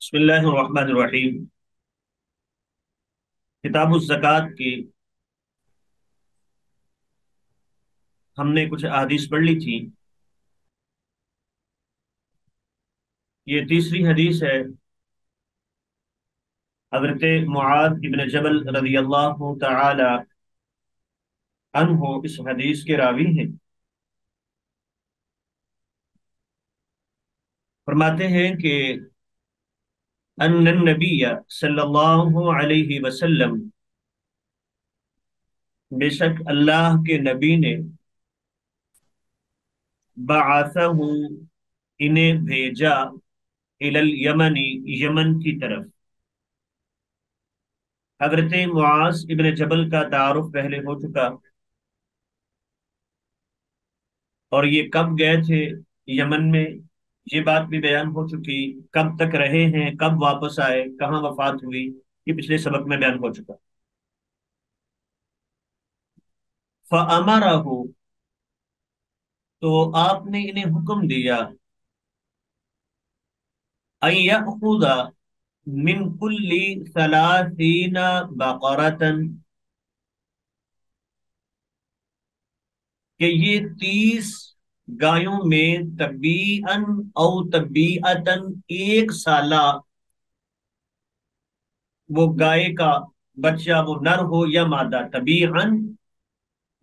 बिस्मिल्लाहिर्रहमानिर्रहीम। किताबुज़ ज़कात की हमने कुछ अहादीस पढ़ ली थी। ये तीसरी हदीस है। हज़रत मुआज़ इब्न जबल रज़ियल्लाहु तआला अन्हु इस हदीस के रावी हैं। फरमाते हैं कि अन्नन नबिय्य सल्लल्लाहु अलैहि वसल्लम, बेशक अल्लाह के नबी ने बअसहु, इन्हें भेजा, इलल यमनी, यमन की तरफ। हज़रत मुआज़ इब्न जबल का तारुफ पहले हो चुका, और ये कब गए थे यमन में, ये बात भी बयान हो चुकी। कब तक रहे हैं, कब वापस आए, कहाँ वफात हुई, ये पिछले सबक में बयान हो चुका। फअमरहु, तो आपने इन्हें हुक्म दिया, अन यअखुज़ मिन कुल्ली सलासीना बकरतन, कि ये 30 गायों में तबीअन औ तबीअतन, एक साला वो गाय का बच्चा, वो नर हो या मादा। तबीअन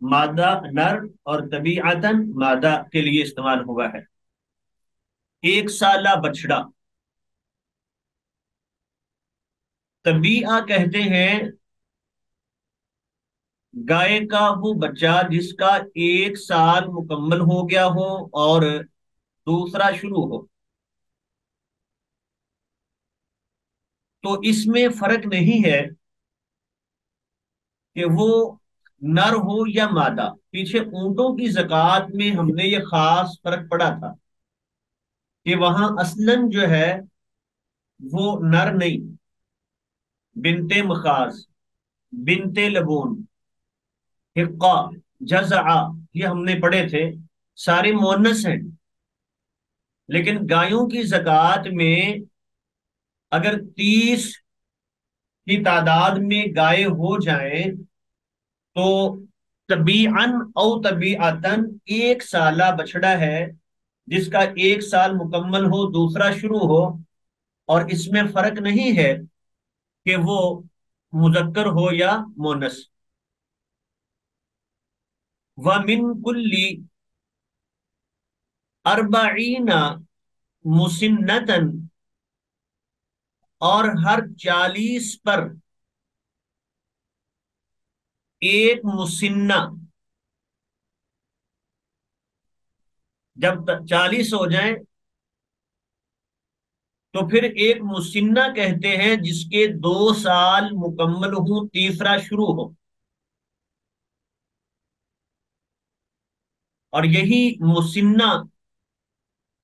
मादा नर, और तबीअतन मादा के लिए इस्तेमाल हुआ है। एक साला बछड़ा। तबीआ कहते हैं गाय का वो बच्चा जिसका 1 साल मुकम्मल हो गया हो और दूसरा शुरू हो। तो इसमें फर्क नहीं है कि वो नर हो या मादा। पीछे ऊंटों की ज़कात में हमने ये खास फर्क पड़ा था कि वहां असलन जो है वो नर नहीं, बिनते मखाज, बिनते लबून, हिक्का, जज़आ, ये हमने पढ़े थे। सारे मुअन्नस हैं। लेकिन गायों की ज़कात में अगर 30 की तादाद में गाय हो जाए तो तबीअन औ तबीअतन एक साला बछड़ा है जिसका 1 साल मुकम्मल हो, दूसरा शुरू हो। और इसमें फर्क नहीं है कि वो मुजक्कर हो या मोनस। व मिन कुल्ली अरबईना मुसिन्नतन, और हर 40 पर एक मुसिन्ना। जब 40 हो जाए तो फिर एक मुसिन्ना कहते हैं जिसके 2 साल मुकम्मल हो, तीसरा शुरू हो। और यही मुसिन्ना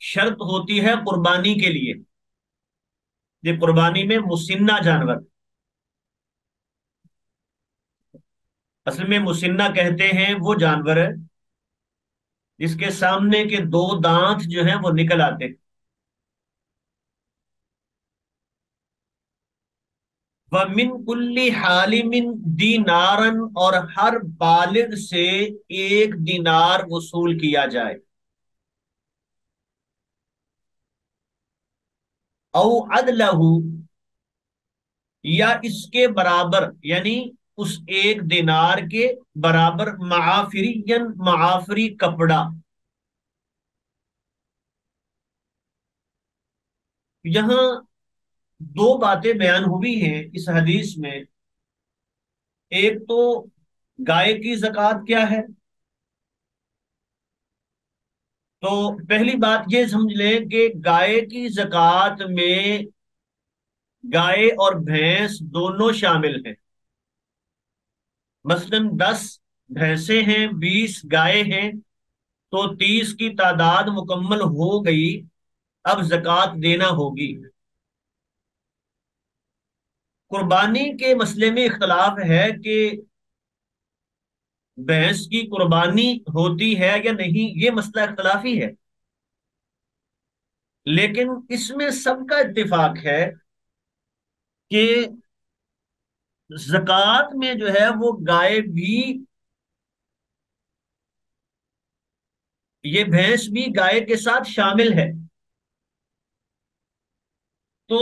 शर्त होती है कुर्बानी के लिए। ये कुर्बानी में मुसिन्ना जानवर, असल में मुसिन्ना कहते हैं वो जानवर है जिसके सामने के 2 दांत जो हैं वो निकल आते हैं। व मिन कुल्ली हालिमिन दीनारन, और हर बालिग से 1 दीनार वसूल किया जाए। औ अदलहू, या इसके बराबर, यानी उस 1 दीनार के बराबर, माफिरियन, माफरी कपड़ा। यहां 2 बातें बयान हुई हैं इस हदीस में। एक तो गाय की ज़कात क्या है। तो पहली बात ये समझ लें कि गाय की ज़कात में गाय और भैंस दोनों शामिल हैं। मसलन 10 भैंसे हैं, 20 गाय हैं, तो 30 की तादाद मुकम्मल हो गई। अब ज़कात देना होगी। कुर्बानी के मसले में इख्तलाफ है कि भैंस की कुर्बानी होती है या नहीं, ये मसला इख्तलाफी है। लेकिन इसमें सबका इत्तेफाक है कि ज़कात में जो है वो गाय भी, ये भैंस भी गाय के साथ शामिल है। तो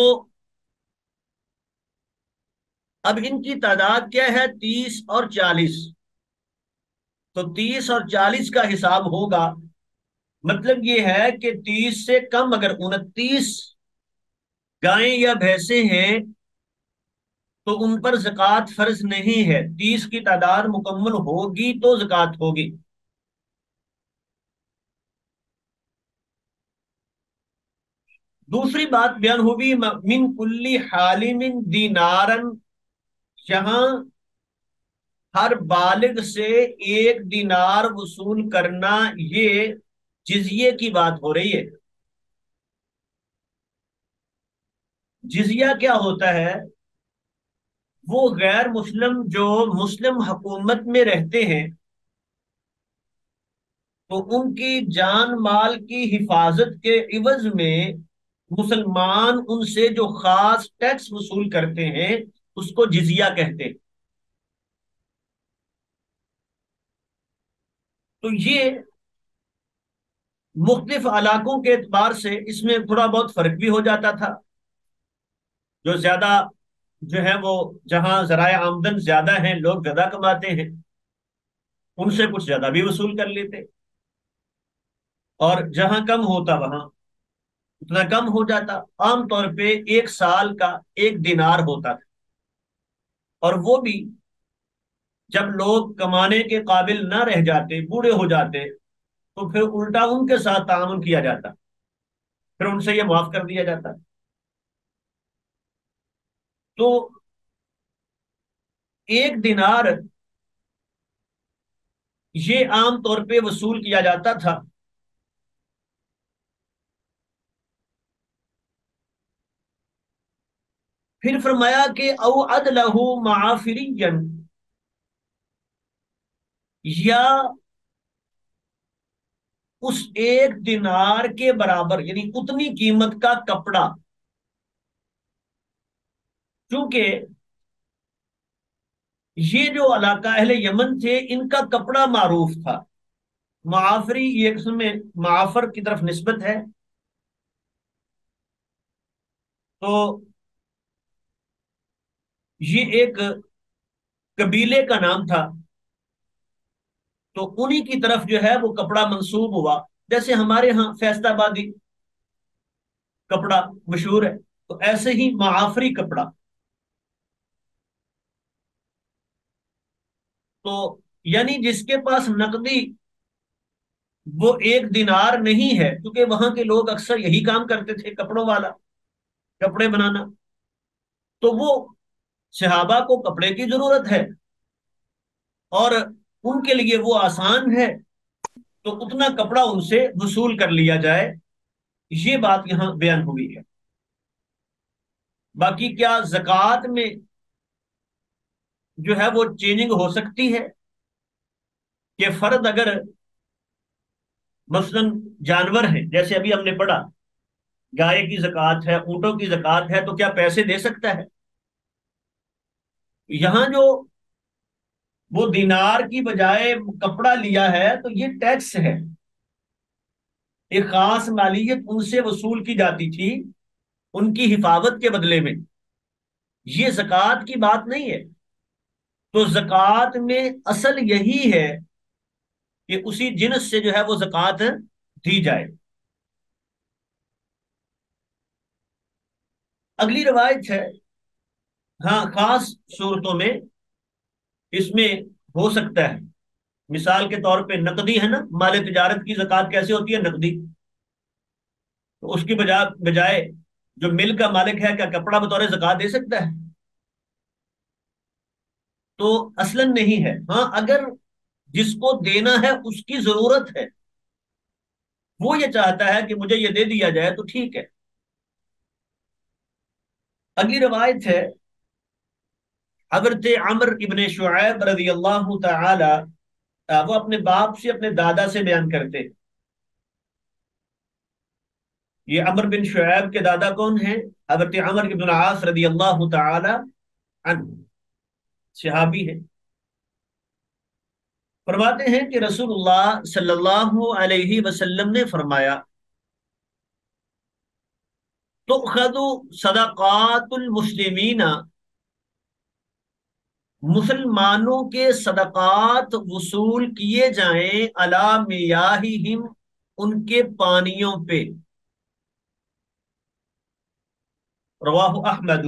अब इनकी तादाद क्या है, 30 और 40। तो 30 और 40 का हिसाब होगा। मतलब ये है कि 30 से कम अगर 29 गायें या भैंसें हैं तो उन पर जक़ात फर्ज नहीं है। 30 की तादाद मुकम्मल होगी तो जक़ात होगी। दूसरी बात बयान हुई, मिन कुल्ली हालिमिन दीनारन, यहां हर बालिग से 1 दीनार वसूल करना, ये जिजिये की बात हो रही है। जिजिया क्या होता है? वो गैर मुस्लिम जो मुस्लिम हुकूमत में रहते हैं, तो उनकी जान माल की हिफाजत के इवज में मुसलमान उनसे जो खास टैक्स वसूल करते हैं उसको जिजिया कहते हैं। तो ये मुख्तलिफ इलाकों के एतबार से इसमें थोड़ा बहुत फर्क भी हो जाता था। जो ज्यादा जो है वो, जहां जराए आमदन ज्यादा हैं, लोग ज्यादा कमाते हैं, उनसे कुछ ज्यादा भी वसूल कर लेते। और जहां कम होता वहां उतना कम हो जाता। आमतौर पे 1 साल का 1 दिनार होता था। और वो भी जब लोग कमाने के काबिल न रह जाते, बूढ़े हो जाते, तो फिर उल्टा उनके साथ ताउन किया जाता, फिर उनसे ये माफ कर दिया जाता। तो 1 दिनार ये आम तौर पे वसूल किया जाता था। फिर फरमाया कि औ अदलहु माफिरियन, या उस 1 दिनार के बराबर यानी उतनी कीमत का कपड़ा। क्योंकि ये जो इलाका अहले यमन थे, इनका कपड़ा मारूफ था। माफरी ये किस्म में माफर की तरफ निस्बत है। तो ये एक कबीले का नाम था। तो उन्हीं की तरफ जो है वो कपड़ा मंसूब हुआ। जैसे हमारे यहाँ फैसलाबादी कपड़ा मशहूर है, तो ऐसे ही माफरी कपड़ा। तो यानी जिसके पास नकदी वो 1 दिनार नहीं है, क्योंकि वहां के लोग अक्सर यही काम करते थे, कपड़ों वाला, कपड़े बनाना। तो वो सहाबा को कपड़े की जरूरत है और उनके लिए वो आसान है, तो उतना कपड़ा उनसे वसूल कर लिया जाए। ये बात यहां बयान हुई है। बाकी क्या जक़ात में जो है वो चेंजिंग हो सकती है कि फर्द अगर मसलन जानवर है, जैसे अभी हमने पढ़ा, गाय की जक़ात है, ऊंटों की जक़ात है, तो क्या पैसे दे सकता है? यहां जो वो दिनार की बजाय कपड़ा लिया है, तो ये टैक्स है। एक खास मालियत उनसे वसूल की जाती थी उनकी हिफाजत के बदले में। ये जक़ात की बात नहीं है। तो जक़ात में असल यही है कि उसी जिन्स से जो है वो जक़ात दी जाए। अगली रवायत है, हाँ, खास सूरतों में इसमें हो सकता है। मिसाल के तौर पे नकदी है ना, माल तिजारत की जक़ात कैसे होती है? नकदी। तो उसकी बजाय बजाय जो मिल का मालिक है, क्या कपड़ा बतौर जक़ात दे सकता है? तो असलन नहीं है। हाँ, अगर जिसको देना है उसकी जरूरत है, वो ये चाहता है कि मुझे ये दे दिया जाए, तो ठीक है। अगली रवायत है, हजरत अमर इब्ने शुऐब रजी अल्लाह तआला, वो अपने बाप से, अपने दादा से बयान करते। ये अमर बिन शुऐब के दादा कौन है? हज़रत अमर इब्न आस रदी अल्लाह तआला अन्हु, सहाबी है, फरमाते हैं कि रसूलुल्लाह सल्लल्लाहु अलैहि वसल्लम ने फरमाया, तुखदु सदकातुल मुस्लिमीना, मुसलमानों के सदकात वसूल किए जाएं अला मियाहिहिम, उनके पानियों पे। रवाहु अहमद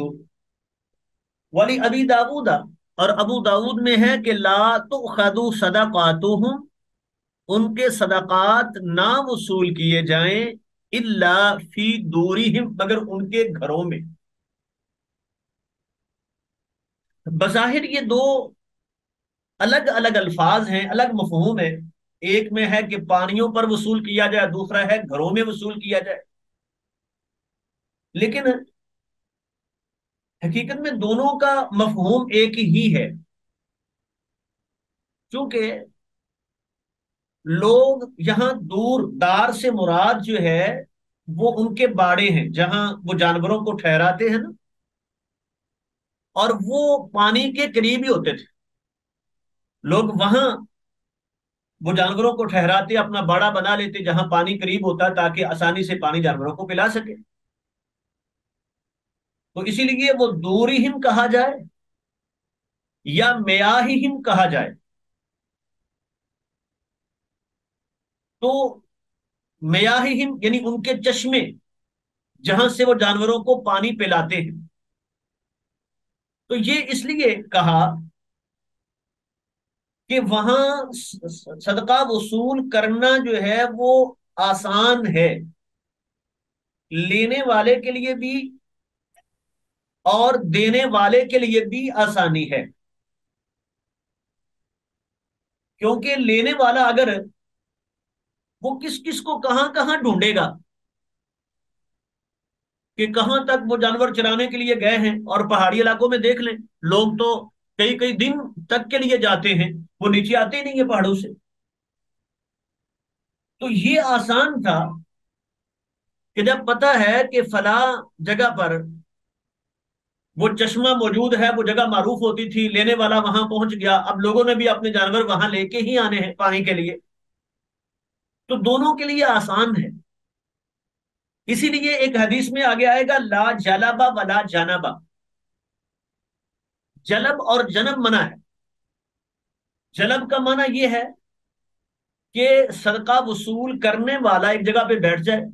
वली अबी दाऊद, और अबू दाऊद में है कि ला तुखदु सदकातुहुम, उनके सदकात ना वसूल किए जाएं इल्ला फी दूरिहिम, मगर उनके घरों में। बज़ाहिर ये दो अलग अलग अल्फाज हैं, अलग मफहूम है। एक में है कि पानियों पर वसूल किया जाए, दूसरा है घरों में वसूल किया जाए। लेकिन हकीकत में दोनों का मफहूम एक ही है। क्योंकि लोग यहाँ दूर दार से मुराद जो है वो उनके बाड़े हैं, जहां वो जानवरों को ठहराते हैं ना, और वो पानी के करीब ही होते थे। लोग वहां वो जानवरों को ठहराते, अपना बाड़ा बना लेते जहां पानी करीब होता, ताकि आसानी से पानी जानवरों को पिला सके। तो इसीलिए वो दूरिहिम कहा जाए या मियाहिहिम कहा जाए, तो मियाहिहिम यानी उनके चश्मे, जहां से वो जानवरों को पानी पिलाते हैं। तो ये इसलिए कहा कि वहां सदका वसूल करना जो है वो आसान है, लेने वाले के लिए भी और देने वाले के लिए भी आसानी है। क्योंकि लेने वाला अगर वो किस किस को कहां कहां ढूंढेगा, कि कहां तक वो जानवर चराने के लिए गए हैं। और पहाड़ी इलाकों में देख लें, लोग तो कई कई दिन तक के लिए जाते हैं, वो नीचे आते ही नहीं है पहाड़ों से। तो ये आसान था कि जब पता है कि फला जगह पर वो चश्मा मौजूद है, वो जगह मारूफ होती थी, लेने वाला वहां पहुंच गया, अब लोगों ने भी अपने जानवर वहां लेके ही आने हैं पानी के लिए, तो दोनों के लिए आसान है। इसीलिए एक हदीस में आगे आएगा, ला जलाबा वला जानबा, जलब और जनब मना है। जलब का माना यह है कि सदका वसूल करने वाला एक जगह पे बैठ जाए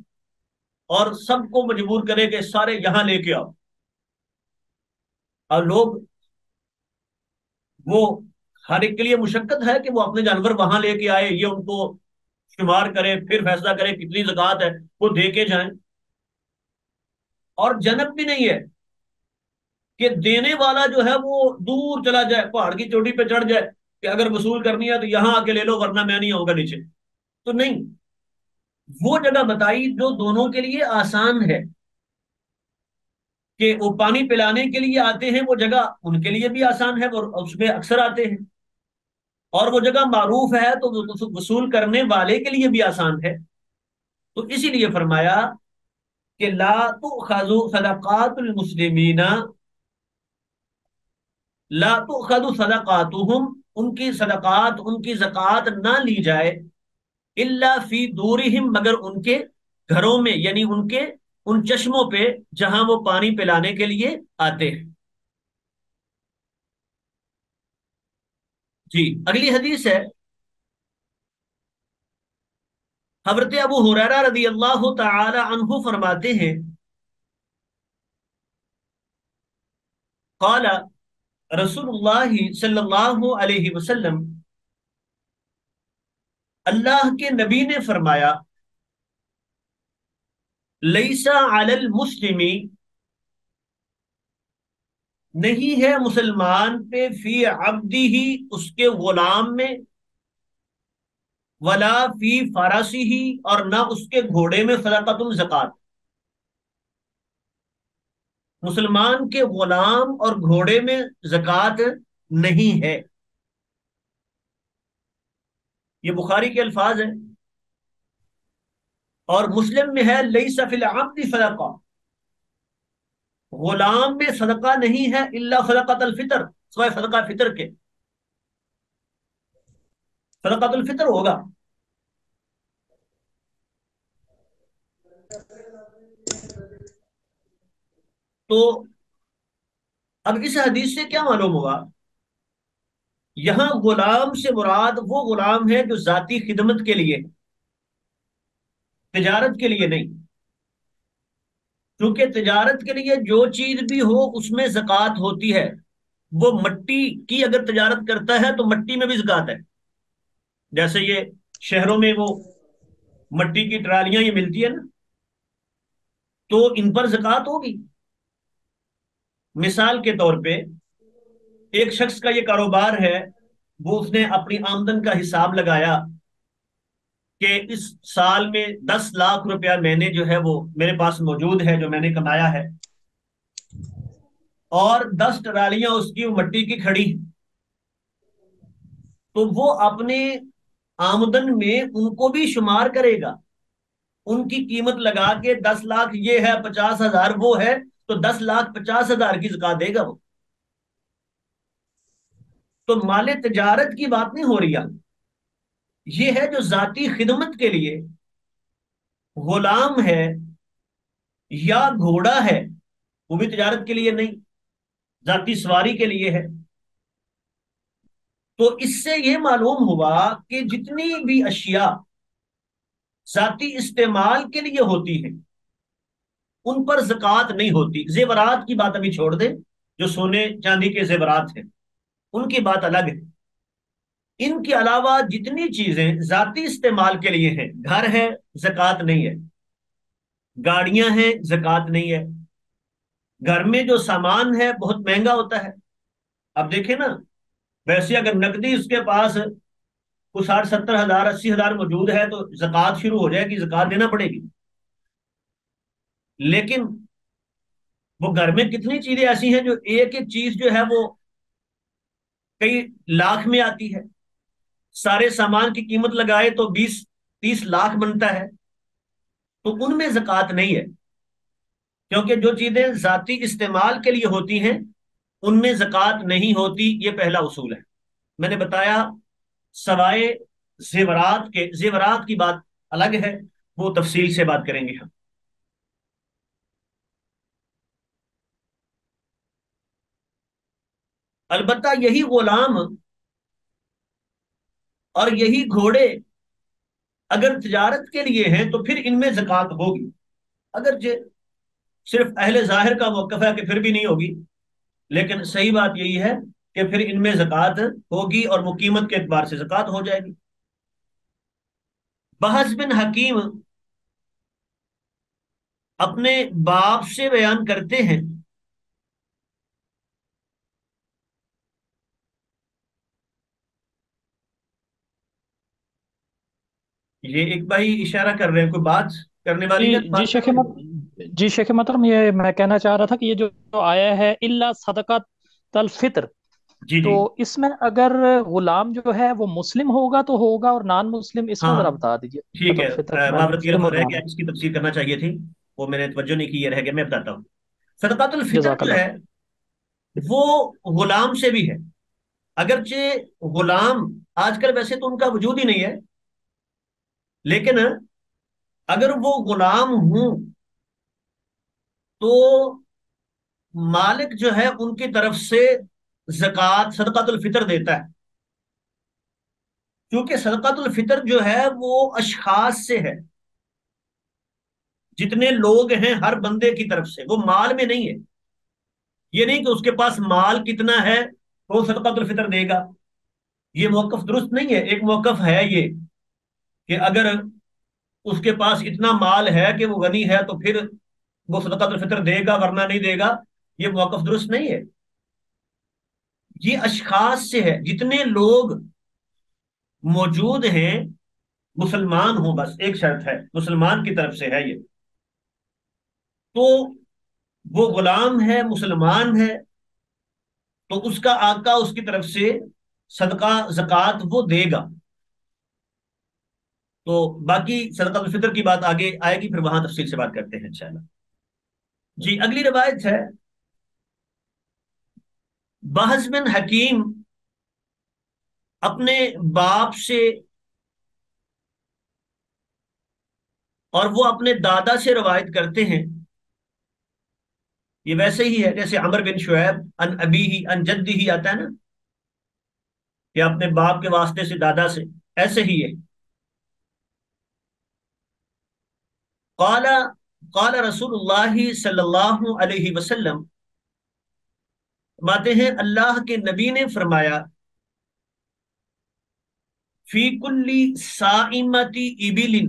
और सबको मजबूर करे कि सारे यहां लेके आओ, और लोग वो हर एक के लिए मुशक्कत है कि वो अपने जानवर वहां लेके आए, ये उनको शुमार करे, फिर फैसला करे कितनी ज़कात है, वो दे के जाए। और जनब भी नहीं है कि देने वाला जो है वो दूर चला जाए, पहाड़ की चोटी पे चढ़ जाए कि अगर वसूल करनी है तो यहां आके ले लो वरना मैं नहीं आऊंगा नीचे। तो नहीं, वो जगह बताई जो दोनों के लिए आसान है, कि वो पानी पिलाने के लिए आते हैं, वो जगह उनके लिए भी आसान है, वो उसमें अक्सर आते हैं। और वो जगह मारूफ है तो वो वसूल करने वाले के लिए भी आसान है। तो इसीलिए फरमाया कि ला तुखज़ु सदक़ातुल मुस्लिमीना, ला तुखज़ु सदक़ातुहुम, उनकी सदकात उनकी ज़कात ना ली जाए, इल्ला फी दूरिहिम, मगर उनके घरों में, यानी उनके उन चश्मों पे जहां वो पानी पिलाने के लिए आते हैं। जी, अगली हदीस है, हजरत अबू हुरैरा रदी अल्लाह तआला अन्हु फरमाते हैं, क़ाला रसूलुल्लाह सल्लल्लाहु अलैहि वसल्लम, अल्लाह के नबी ने फरमाया, लैसा अलल मुस्लिमी, नहीं है मुसलमान पे, फी अब्दी ही, उसके गुलाम में, वला फी फरासी ही, और ना उसके घोड़े में, सदक़तुल ज़कात। मुसलमान के गुलाम और घोड़े में जक़ात नहीं है। ये बुखारी के अल्फाज है। और मुस्लिम में है, लैसा फिल अब्दी सदक़ा, गुलाम में सदका नहीं है इल्ला सदकातुल फितर, सिवाय सदका फितर के। सदकातुल फितर होगा। तो अब इस हदीस से क्या मालूम हुआ, यहां गुलाम से मुराद वो गुलाम है जो जाती खिदमत के लिए, तिजारत के लिए नहीं। क्योंकि तिजारत के लिए जो चीज भी हो उसमें जक़ात होती है। वो मट्टी की अगर तिजारत करता है तो मट्टी में भी जक़ात है। जैसे ये शहरों में वो मट्टी की ट्रालियां ये मिलती है ना, तो इन पर जक़ात होगी। मिसाल के तौर पे एक शख्स का ये कारोबार है, वो उसने अपनी आमदन का हिसाब लगाया कि इस साल में 10 लाख रुपया मैंने जो है वो मेरे पास मौजूद है, जो मैंने कमाया है, और 10 ट्रालियां उसकी मट्टी की खड़ी। तो वो अपने आमदन में उनको भी शुमार करेगा। उनकी कीमत लगा के 10 लाख ये है, 50,000 वो है, तो 10,50,000 की ज़कात देगा वो। तो माले तिजारत की बात नहीं हो रही है। ये है जो जाती खिदमत के लिए गुलाम है या घोड़ा है, वो भी तिजारत के लिए नहीं, जाती सवारी के लिए है। तो इससे ये मालूम हुआ कि जितनी भी अशिया जाती इस्तेमाल के लिए होती हैं उन पर जक़ात नहीं होती। जेवरात की बात अभी छोड़ दें, जो सोने चांदी के जेवरात हैं उनकी बात अलग है। इनके अलावा जितनी चीजें जाती इस्तेमाल के लिए हैं, घर है जक़ात नहीं है, गाड़ियां हैं जक़ात नहीं है, घर में जो सामान है बहुत महंगा होता है। अब देखें ना, वैसे अगर नकदी उसके पास कुछ 60-70 हजार 80 हजार मौजूद है तो जक़ात शुरू हो जाएगी, जक़ात देना पड़ेगी। लेकिन वो घर में कितनी चीजें ऐसी हैं जो एक एक चीज जो है वो कई लाख में आती है। सारे सामान की कीमत लगाए तो 20-30 लाख बनता है। तो उनमें जक़ात नहीं है, क्योंकि जो चीजें जाती इस्तेमाल के लिए होती हैं उनमें जक़ात नहीं होती। ये पहला उसूल है। मैंने बताया सवाए जेवरात के, जेवरात की बात अलग है, वो तफसील से बात करेंगे हम। अलबत्ता यही गुलाम और यही घोड़े अगर तिजारत के लिए हैं तो फिर इनमें जक़ात होगी। अगर जे सिर्फ अहले जाहिर का मौकफ है कि फिर भी नहीं होगी, लेकिन सही बात यही है कि फिर इनमें जक़ात होगी और वो कीमत के एतबार से जक़ात हो जाएगी। बहस बिन हकीम अपने बाप से बयान करते हैं, ये एक भाई इशारा कर रहे हैं, कोई बात करने वाली है, जी जी बात शेख करोगे? मत जी शेख मोहतरम, ये मैं कहना चाह रहा था कि ये जो आया है इल्ला सदका तल फित्र, जी तो जी। इसमें अगर गुलाम जो है वो मुस्लिम होगा तो होगा, और नॉन मुस्लिम इसमें जरा हाँ बता दीजिए। ठीक है, सदका फित्र में मावरत की मुस्लिम और रह नॉन गया, मुस्लिम। इसकी तफसीर करना चाहिए थी, वो मैंने तवज्जो नहीं की, ये रह गया, मैं बताता हूँ। सदकातुल फितर जो जजाकल्ला। है वो गुलाम से भी है। अगरचे गुलाम आजकल वैसे तो उनका वजूद ही नहीं है, लेकिन अगर वो गुलाम हूं तो मालिक जो है उनकी तरफ से जक़ात सदकातुल फितर देता है। क्योंकि सदकातुल फितर जो है वो अशखास से है, जितने लोग हैं हर बंदे की तरफ से, वो माल में नहीं है। ये नहीं कि उसके पास माल कितना है तो वो सदकातुल फितर देगा। ये मौकफ दुरुस्त नहीं है। एक मौकफ है ये कि अगर उसके पास इतना माल है कि वो गनी है तो फिर वो सदकातुल फितर देगा, वरना नहीं देगा। ये मौकफ दुरुस्त नहीं है। ये अशखास से है, जितने लोग मौजूद हैं, मुसलमान हो, बस एक शर्त है, मुसलमान की तरफ से है ये। तो वो गुलाम है, मुसलमान है, तो उसका आका उसकी तरफ से सदका जक़ात वो देगा। तो बाकी सदका फितर की बात आगे आएगी, फिर वहां तफसील से बात करते हैं इंशाल्लाह। जी, अगली रिवायत है। बहस बिन हकीम अपने बाप से और वो अपने दादा से रवायत करते हैं। ये वैसे ही है जैसे अमर बिन शुएब अन अबी ही अन जद्दी ही आता है ना, कि अपने बाप के वास्ते से दादा से, ऐसे ही है। काला काला रसूलुल्लाह सल्लल्लाहु अलैहि वसल्लम, फरमाते हैं अल्लाह के नबी ने फरमाया, फी कुल्ली साइमती इबिलिन,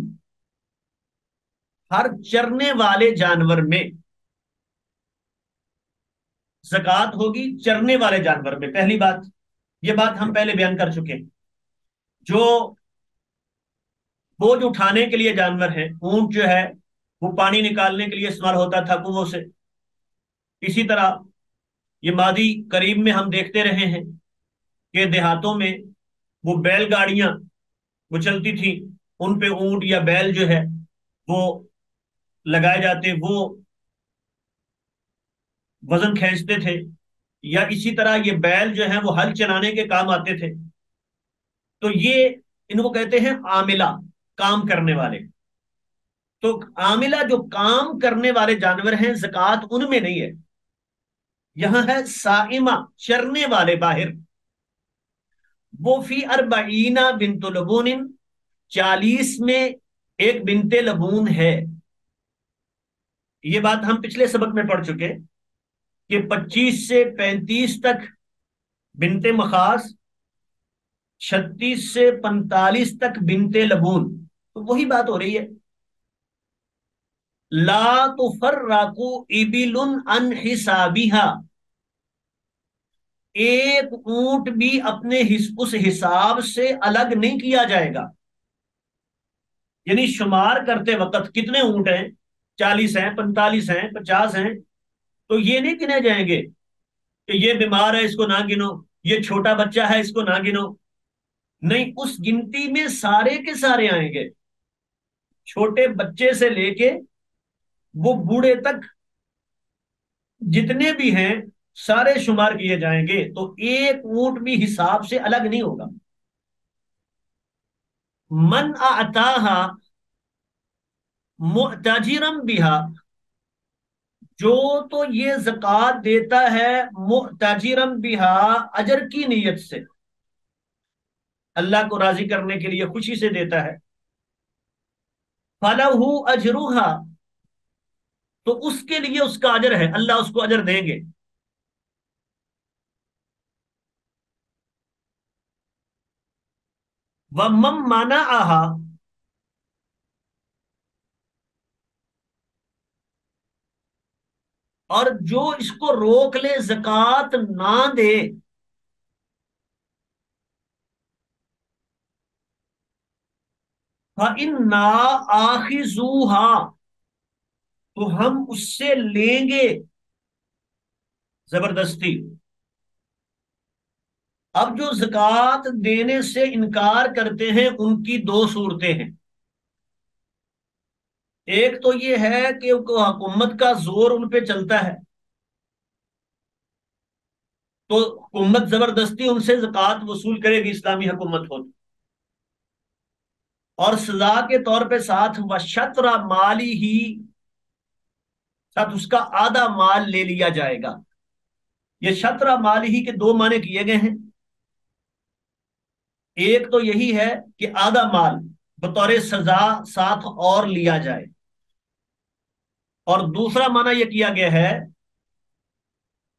हर चरने वाले जानवर में ज़कात होगी। चरने वाले जानवर में, पहली बात, ये बात हम पहले बयान कर चुके हैं। जो बोझ उठाने के लिए जानवर है, ऊंट जो है वो पानी निकालने के लिए इस्तेमाल होता था कुओं से। इसी तरह ये मादी करीब में हम देखते रहे हैं कि देहातों में वो बैलगाड़ियां वो चलती थी, उन पे ऊंट या बैल जो है वो लगाए जाते, वो वजन खींचते थे। या इसी तरह ये बैल जो है वो हल चलाने के काम आते थे। तो ये इनको कहते हैं आमिला, काम करने वाले। तो आमिला जो काम करने वाले जानवर हैं, ज़कात उनमें नहीं है। यहां है साइमा, चरने वाले बाहर। वो फी अरबईना बिनत लबून, 40 में एक बिनते लबून है। ये बात हम पिछले सबक में पढ़ चुके कि 25 से 35 तक बिनते मखास, 36 से 45 तक बिनते लबून। तो वही बात हो रही है। ला तो फर्राकू इबिलुन अन हिसाबिहा, एक ऊंट भी अपने उस हिसाब से अलग नहीं किया जाएगा। यानी शुमार करते वक्त कितने ऊंट हैं, 40 हैं, 45 हैं, 50 हैं, तो ये नहीं गिने जाएंगे कि ये बीमार है इसको ना गिनो, ये छोटा बच्चा है इसको ना गिनो। नहीं, उस गिनती में सारे के सारे आएंगे, छोटे बच्चे से लेके वो बूढ़े तक, जितने भी हैं सारे शुमार किए जाएंगे। तो एक ऊंट भी हिसाब से अलग नहीं होगा। मन अताहा मुताजिरम बिहा, जो तो ये जक़ात देता है मुताजिरम बिहा, अजर की नीयत से, अल्लाह को राजी करने के लिए खुशी से देता है। फलहू अजरुहा, तो उसके लिए उसका अजर है, अल्लाह उसको अजर देंगे। व मम माना आहा, और जो इसको रोक ले, जक़ात ना दे, फइन्ना आखिजूहा, तो हम उससे लेंगे जबरदस्ती। अब जो जक़ात देने से इनकार करते हैं उनकी दो सूरतें हैं। एक तो ये है कि हुकूमत का जोर उन पे चलता है, तो हुकूमत जबरदस्ती उनसे जक़ात वसूल करेगी, इस्लामी हुकूमत हो तो। और सजा के तौर पे साथ व शतरा माली ही, साथ उसका आधा माल ले लिया जाएगा। ये शतरा माली ही के दो माने किए गए हैं। एक तो यही है कि आधा माल बतौर सजा साथ और लिया जाए, और दूसरा माना यह किया गया है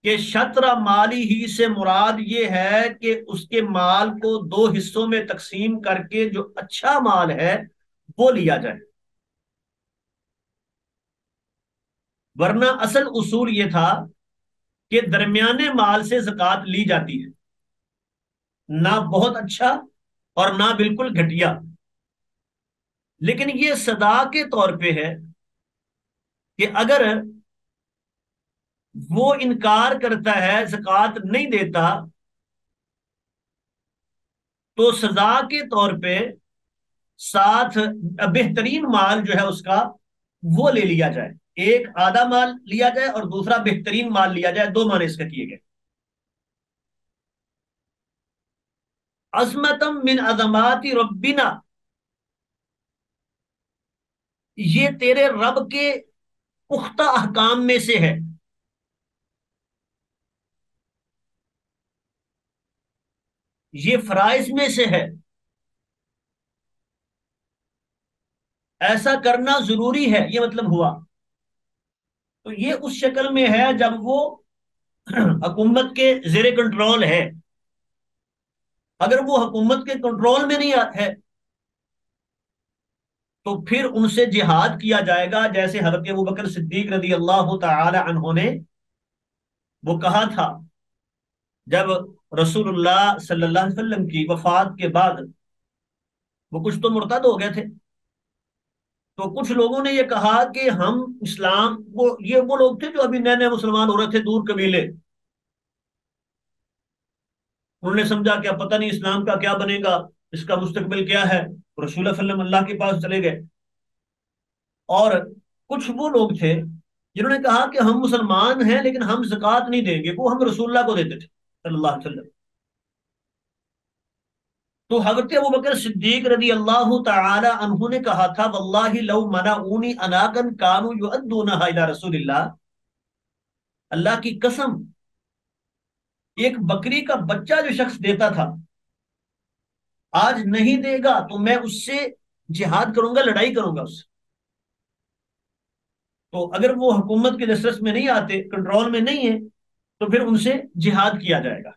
कि शतरा माली ही से मुराद ये है कि उसके माल को दो हिस्सों में तकसीम करके जो अच्छा माल है वो लिया जाए। वरना असल उसूल ये था कि दरमियाने माल से जक़ात ली जाती है, ना बहुत अच्छा और ना बिल्कुल घटिया। लेकिन ये सदा के तौर पे है कि अगर वो इनकार करता है, जक़ात नहीं देता, तो सजा के तौर पे साथ बेहतरीन माल जो है उसका वो ले लिया जाए। एक आधा माल लिया जाए और दूसरा बेहतरीन माल लिया जाए, दो माल इसका किए गए। अजमतम मिन अजमाति रब्बिना, ये तेरे रब के पुख्ता अहकाम में से है, ये फराइज में से है, ऐसा करना जरूरी है, ये मतलब हुआ। तो ये उस शक्ल में है जब वो हुकूमत के जेर कंट्रोल है। अगर वो हुकूमत के कंट्रोल में नहीं है तो फिर उनसे जिहाद किया जाएगा, जैसे हजरत अबू बकर सिद्दीक रदी अल्लाह तआला अन्हो ने वो कहा था जब रसूलुल्लाह सल्लल्लाहु अलैहि वसल्लम की वफात के बाद। वो कुछ तो मुर्तद हो गए थे, तो कुछ लोगों ने ये कहा कि हम इस्लाम, वो लोग थे जो अभी नए नए मुसलमान हो रहे थे, दूर कबीले। उन्होंने समझा क्या पता नहीं इस्लाम का क्या बनेगा, इसका मुस्तकबिल क्या है। रसूल सल्लल्लाहु अलैहि वसल्लम अल्लाह के पास चले गए। और कुछ वो लोग थे जिन्होंने कहा कि हम मुसलमान हैं लेकिन हम ज़कात नहीं देंगे, वो हम रसूलुल्लाह को देते थे सल्लल्लाहु अलैहि वसल्लम। तो हजरत अबू बकर सिद्दीक रदी अल्लाह तआला अन्हु ने कहा था, वल्लाहि लौ मनाऊनी अनाकन कानू युअद्दूनहा इला रसूलिल्लाह, अल्लाह की कसम, एक बकरी का बच्चा जो शख्स देता था आज नहीं देगा तो मैं उससे जिहाद करूंगा, लड़ाई करूंगा उससे। तो अगर वो हुकूमत के दस्तरस में नहीं आते, कंट्रोल में नहीं है, तो फिर उनसे जिहाद किया जाएगा।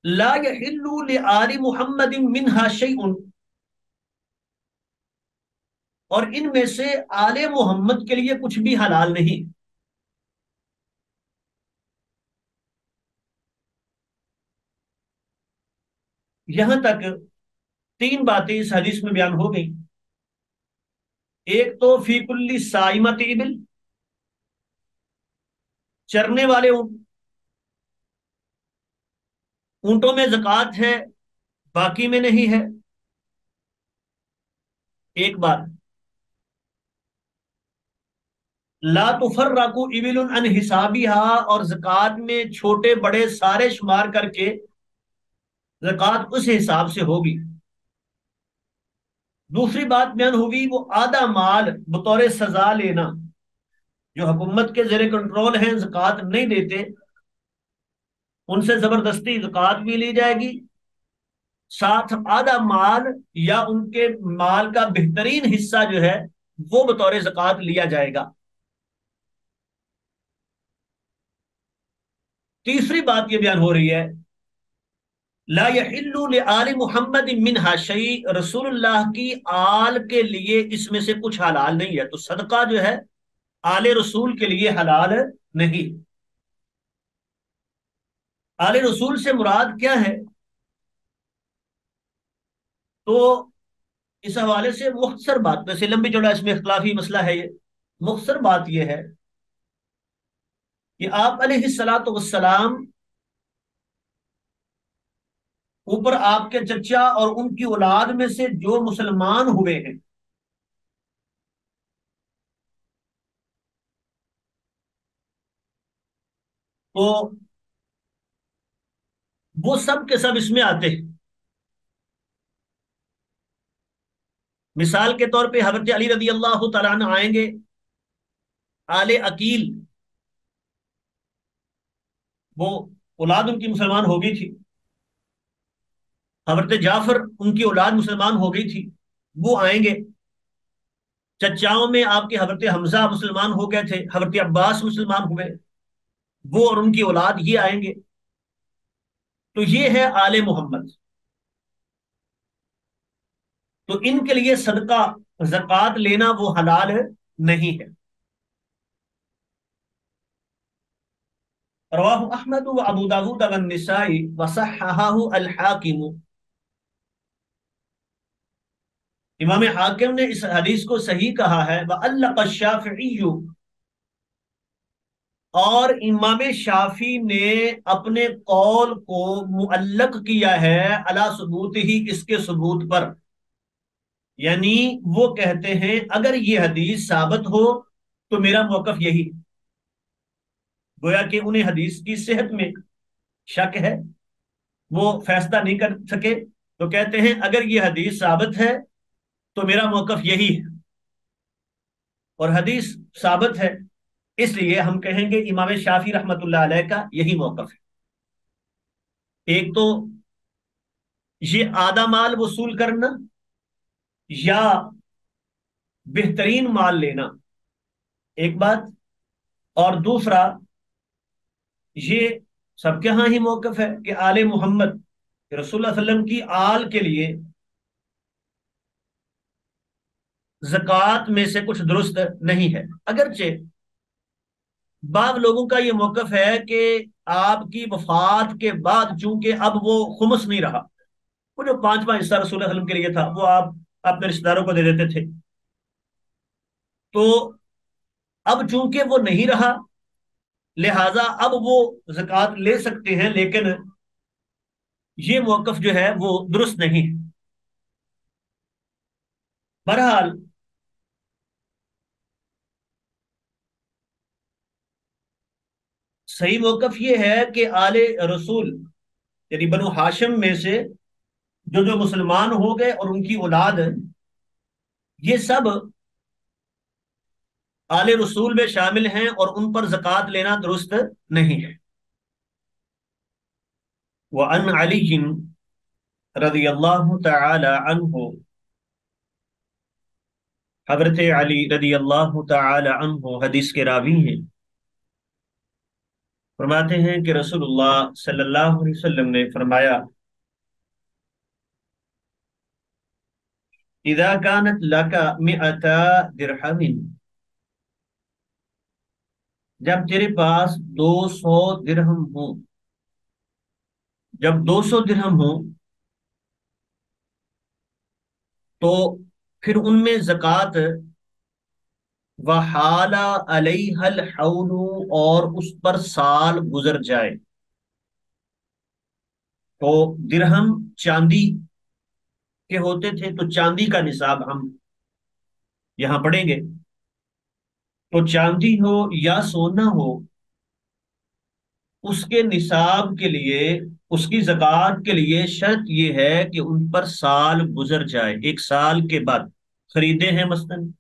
ला यहिल्लु लिआली मुहम्मदिन मिनहा शैउन, और इनमें से आले मोहम्मद के लिए कुछ भी हलाल नहीं। यहां तक तीन बातें इस हदीस में बयान हो गई। एक तो फी कुल्ली साइमत इबिल, चरने वाले ऊंटों में जक़ात है, बाकी में नहीं है। एक बात, ला तुफर्रकु इबिलुन अन हिसाबिहा, और जक़ात में छोटे बड़े सारे शुमार करके जक़ात उस हिसाब से होगी। दूसरी बात बयान होगी वो आधा माल बतौर सजा लेना, जो हुकूमत के जेर कंट्रोल हैं जक़ात नहीं देते, उनसे जबरदस्ती जक़ात भी ली जाएगी, साथ आधा माल या उनके माल का बेहतरीन हिस्सा जो है वो बतौर जक़ात लिया जाएगा। तीसरी बात ये बयान हो रही है, ला यहिल्लु लिआल मुहम्मद मिनहा शै, रसूलुल्लाह की आल के लिए इसमें से कुछ हलाल नहीं है। तो सदका जो है आले रसूल के लिए हलाल नहीं। आले रसूल से मुराद क्या है? तो इस हवाले से मुख्तसर बात, वैसे लंबी चौड़ा इसमें इख्तलाफी मसला है ये, मुख्तसर बात यह है कि आप अलैहिस्सलातु वस्सलाम ऊपर आपके चचा और उनकी औलाद में से जो मुसलमान हुए हैं, तो वो सब के सब इसमें आते हैं। मिसाल के तौर पे हजरत अली रदी अल्लाह तआला अन्हु आएंगे, आले अकील, वो औलाद उनकी मुसलमान हो गई थी। हजरत जाफर, उनकी औलाद मुसलमान हो गई थी, वो आएंगे। चचाओं में आपके हजरत हमजा मुसलमान हो गए थे, हजरत अब्बास मुसलमान हुए, वो और उनकी औलाद ये आएंगे। तो ये है आले मोहम्मद। तो इनके लिए सदका जक़ात लेना वो हलाल नहीं है। रवाहु अहमद व अबू दाऊद व निसाई व सह्हहहु अल हाकिम, इमाम हाकिम ने इस हदीस को सही कहा है। व अल्लक़ शाफ़िई, और इमाम शाफी ने अपने कौल को मुअल्लक किया है अला सबूत ही, इसके सबूत पर। यानी वो कहते हैं अगर ये हदीस साबित हो तो मेरा मौकफ यही, गोया कि उन्हें हदीस की सेहत में शक है। वो फैसला नहीं कर सके, तो कहते हैं अगर ये हदीस साबित है तो मेरा मौकफ यही है, और हदीस साबित है, इसलिए हम कहेंगे इमाम शाफी रहमतुल्लाह अलैह का यही मौकफ है। एक तो ये आधा माल वसूल करना, या बेहतरीन माल लेना, एक बात। और दूसरा, ये सबके यहाँ ही मौकफ है कि आले मोहम्मद रसूलुल्लाह सल्लल्लाहु अलैहि वसल्लम की आल के लिए जक़ात में से कुछ दुरुस्त नहीं है। अगरचे बाद लोगों का ये मौकफ है कि आपकी वफात के बाद चूंकि अब वो खुमस नहीं रहा, वो जो पांचवा हिस्सा रसूलुल्लाह सल्लल्लाहु अलैहि वसल्लम के लिए था वो आप अपने रिश्तेदारों को दे देते थे, तो अब चूंकि वो नहीं रहा, लिहाजा अब वो जक़ात ले सकते हैं, लेकिन ये मौकफ जो है वो दुरुस्त नहीं है। बहरहाल सही मौकफ ये है कि आले रसूल यानी बनु हाशिम में से जो जो मुसलमान हो गए और उनकी औलाद, ये सब आले रसूल में शामिल हैं और उन पर जक़ात लेना दुरुस्त नहीं है। वह अन अली रदी अल्लाह तआला अन्हु, हजरत अली रदी अल्लाह तआला अन्हु हदीस के रावी हैं, फरमाते हैं कि रसूलुल्लाह सल्लल्लाहु अलैहि वसल्लम ने फरमाया, इदा कानत लका मिअता दिरहमिन, जब तेरे पास 200 दिरहम हो, जब 200 दिरहम हो, तो फिर उनमें जक़ात, वहाला अलैहल हौलु, और उस पर साल गुजर जाए। तो दिरहम चांदी के होते थे, तो चांदी का निसाब हम यहां पढ़ेंगे। तो चांदी हो या सोना हो, उसके निसाब के लिए, उसकी जक़ात के लिए शर्त यह है कि उन पर साल गुजर जाए। एक साल के बाद खरीदे हैं मसलन,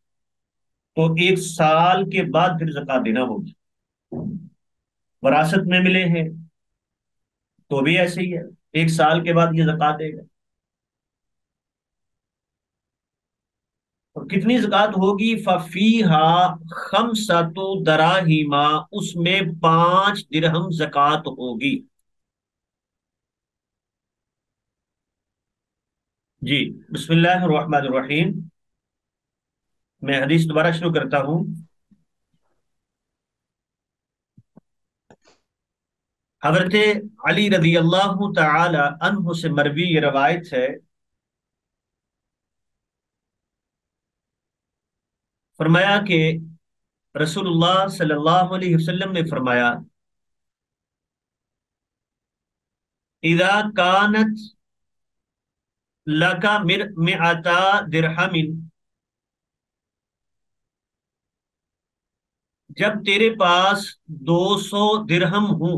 तो एक साल के बाद फिर जक़ात देना होगी। वरासत में मिले हैं तो भी ऐसे ही है, एक साल के बाद ये जक़ात देगा। और कितनी जक़ात होगी? फफीहा खमसतु दराहिमा, उसमें 5 दिरहम जक़ात होगी। जी, बिस्मिल्लाहिर्रहमानिर्रहीम। मैं हदीस दोबारा शुरू करता हूँ। हजरत अली रजी अल्लाह तआला अन्हु से मरवी ये रवायत है, फरमाया कि रसूलुल्लाह सल्लल्लाहु अलैहि वसल्लम ने फरमाया, इदा कानत लका मिर मिअता दिरहमिन, जब तेरे पास 200 दिरहम हो,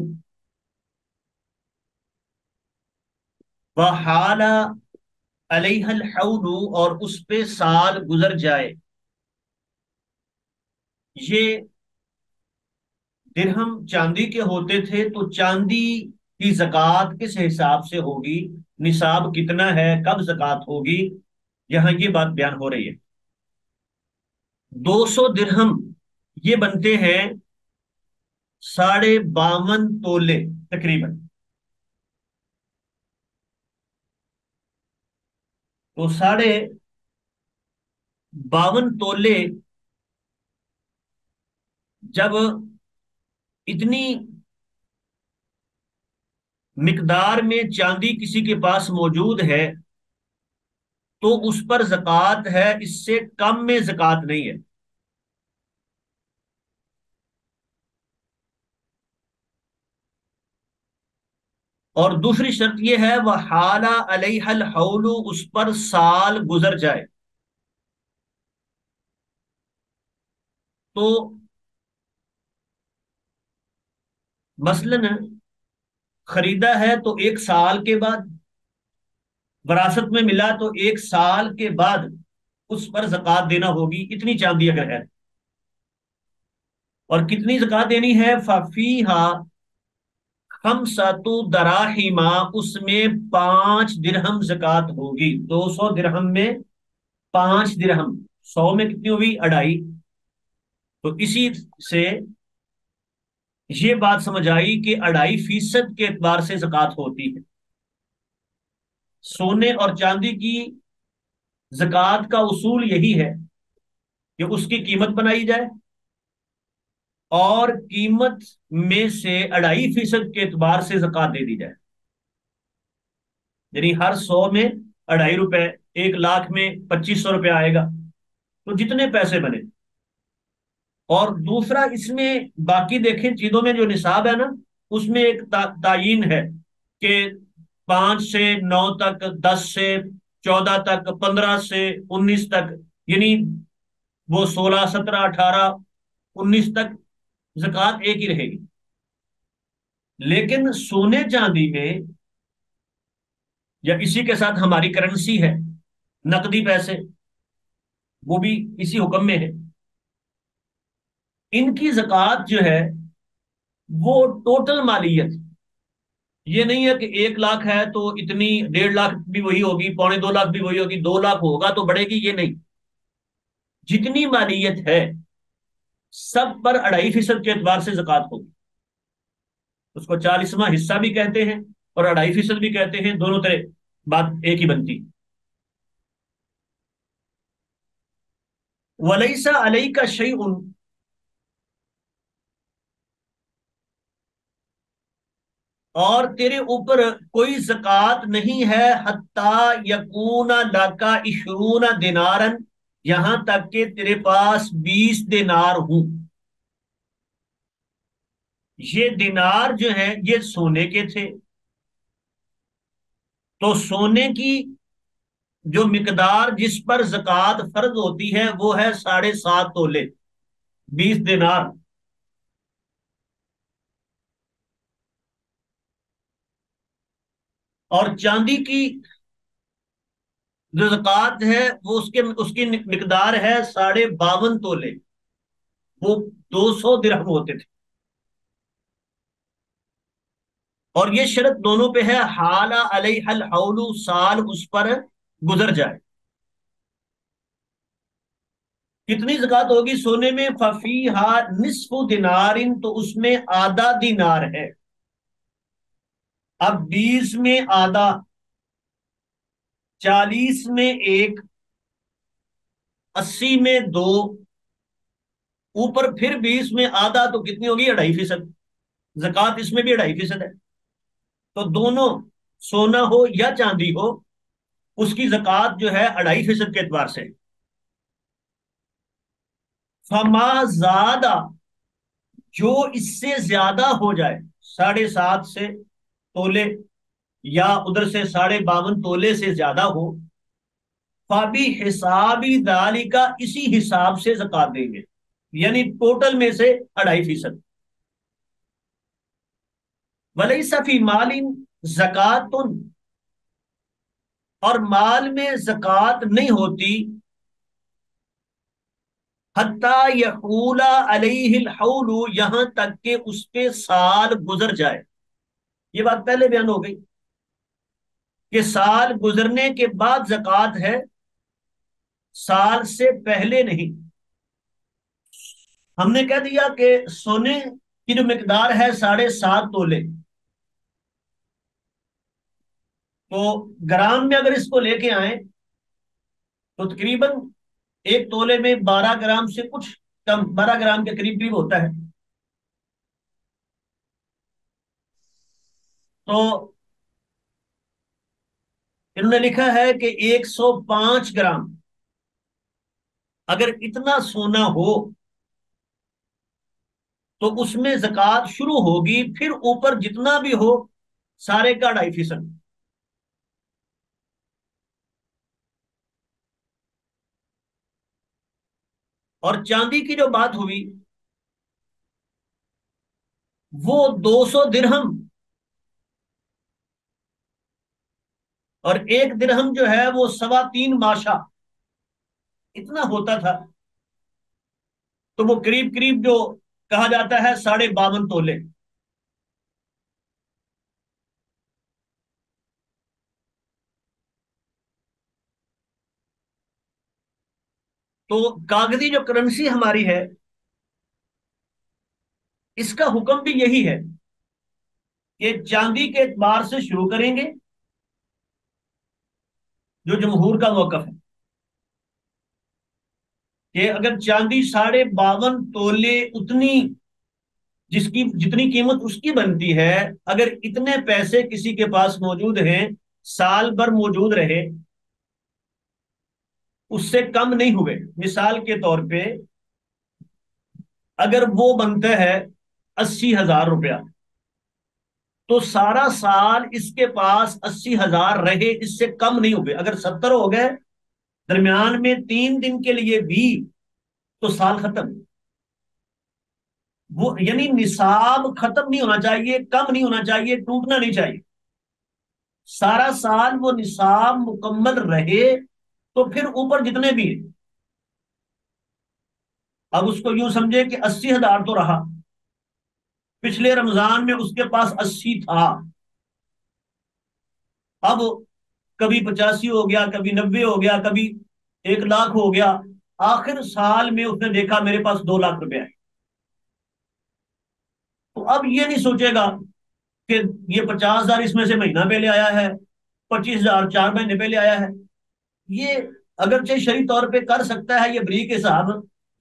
वहाला अलैहल हौलु, और उस पे साल गुजर जाए। ये दिरहम चांदी के होते थे, तो चांदी की जक़ात किस हिसाब से होगी, निसाब कितना है, कब जक़ात होगी, यहां ये बात बयान हो रही है। 200 दिरहम ये बनते हैं 52.5 तोले तकरीबन। तो 52.5 तोले जब इतनी मिकदार में चांदी किसी के पास मौजूद है, तो उस पर जक़ात है, इससे कम में जक़ात नहीं है। और दूसरी शर्त यह है, वह हाला अलैहल हौलु, उस पर साल गुजर जाए। तो मसलन खरीदा है तो 1 साल के बाद, विरासत में मिला तो 1 साल के बाद उस पर जक़ात देना होगी, इतनी चांदी अगर है। और कितनी जक़ात देनी है? फफीहा खमसतु दराहिमा, उसमें 5 दिरहम जक़ात होगी। 200 दिरहम में 5 दिरहम, 100 में कितनी हुई? 2.5। तो इसी से ये बात समझ आई कि 2.5% के एतबार से जक़ात होती है। सोने और चांदी की जक़ात का उसूल यही है कि उसकी कीमत बनाई जाए और कीमत में से 2.5% के एतबार से जक़ात दे दी जाए। यानी हर 100 में 2.5 रुपए, 1 लाख में 2500 रुपया आएगा, तो जितने पैसे बने। और दूसरा, इसमें बाकी देखें चीजों में जो निसाब है ना, उसमें एक तायीन है कि 5 से 9 तक, 10 से 14 तक, 15 से 19 तक, यानी वो 16, 17, 18, 19 तक जक़ात एक ही रहेगी। लेकिन सोने चांदी में, या इसी के साथ हमारी करेंसी है नकदी पैसे, वो भी इसी हुक्म में है, इनकी जक़ात जो है वो टोटल मालियत, ये नहीं है कि 1 लाख है तो इतनी, 1.5 लाख भी वही होगी, 2.25 लाख भी वही होगी, 2 लाख होगा तो बढ़ेगी, ये नहीं। जितनी मालियत है सब पर 2.5% के एतबार से जक़ात होगी। उसको 40वां हिस्सा भी कहते हैं और 2.5% भी कहते हैं, दोनों तरह बात एक ही बनती। वलैसा अलई का शैउन, और तेरे ऊपर कोई जक़ात नहीं है, हत्ता यकूना लाका इशरूना दिनारन, यहां तक कि तेरे पास 20 दिनार हूं। ये दिनार जो है ये सोने के थे, तो सोने की जो मिकदार जिस पर जक़ात फर्ज होती है वो है 7.5 तोले, 20 दिनार। और चांदी की जो जक़ात है वो उसके उसकी मिकदार है 52.5 तोले, वो 200 दिरहम होते थे। और ये शर्त दोनों पे है, हाला अलैहल हौलु, साल उस पर गुजर जाए। कितनी जक़ात होगी सोने में? फफीहा निस्फु दिनारिन, तो उसमें आधा दिनार है। अब 20 में आधा, 40 में एक, 80 में दो, ऊपर फिर 20 में आधा, तो कितनी होगी? 2.5%। जक़ात इसमें भी 2.5% है। तो दोनों, सोना हो या चांदी हो, उसकी जक़ात जो है 2.5% के एतबार से। फमा ज्यादा, जो इससे ज्यादा हो जाए, 7.5 से तोले या उधर से 52.5 तोले से ज्यादा हो, फाबी हिसाबी दाली का, इसी हिसाब से जक़ात देंगे, यानी टोटल में से 2.5%। वलैसा फी मालिन जक़ातुन, और माल में जक़ात नहीं होती, हत्ता यहूला अलैहिल हौलु, यहां तक के उस पे साल गुजर जाए। ये बात पहले बयान हो गई कि साल गुजरने के बाद जक़ात है, साल से पहले नहीं। हमने कह दिया कि सोने की जो मिकदार है 7.5 तोले, तो ग्राम में अगर इसको लेके आए तो तकरीबन 1 तोले में 12 ग्राम से कुछ कम, 12 ग्राम के करीब करीब होता है। तो इन्होंने लिखा है कि 105 ग्राम, अगर इतना सोना हो तो उसमें जक़ात शुरू होगी, फिर ऊपर जितना भी हो सारे का 2.5%। और चांदी की जो बात हुई, वो 200 दिरहम और एक दिरहम जो है वो 3.25 माशा इतना होता था। तो वो करीब करीब जो कहा जाता है 52.5 तोले। तो कागजी जो करेंसी हमारी है, इसका हुक्म भी यही है कि चांदी के एतबार से शुरू करेंगे, जो जमहूर का मौकफ है कि अगर चांदी 52.5 तोले, उतनी जिसकी जितनी कीमत उसकी बनती है, अगर इतने पैसे किसी के पास मौजूद हैं, साल भर मौजूद रहे, उससे कम नहीं हुए, मिसाल के तौर पे अगर वो बनता है 80,000 रुपया, तो सारा साल इसके पास 80,000 रहे, इससे कम नहीं हुए। अगर 70 हो गए दरमियान में 3 दिन के लिए भी, तो साल खत्म। वो यानी निसाब खत्म नहीं होना चाहिए, कम नहीं होना चाहिए, टूटना नहीं चाहिए। सारा साल वो निसाब मुकम्मल रहे, तो फिर ऊपर जितने भी हैं, अब उसको यूं समझे कि 80,000 तो रहा, पिछले रमजान में उसके पास 80 था, अब कभी 85 हो गया, कभी 90 हो गया, कभी 1 लाख हो गया। आखिर साल में उसने देखा मेरे पास 2 लाख रुपए है। तो अब ये नहीं सोचेगा कि ये 50,000 इसमें से महीना पहले आया है, 25,000 4 महीने पहले आया है। ये अगरचे शरी तौर पे कर सकता है ये बरीक हिसाब,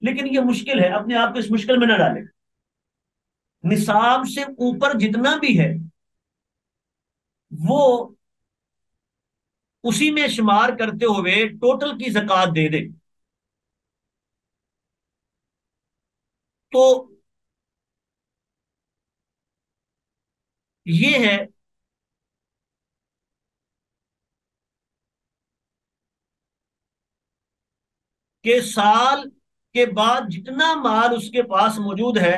लेकिन ये मुश्किल है, अपने आप को इस मुश्किल में ना डाले। निसाब से ऊपर जितना भी है वो उसी में शुमार करते हुए टोटल की ज़कात दे दे। तो ये है कि साल के बाद जितना माल उसके पास मौजूद है,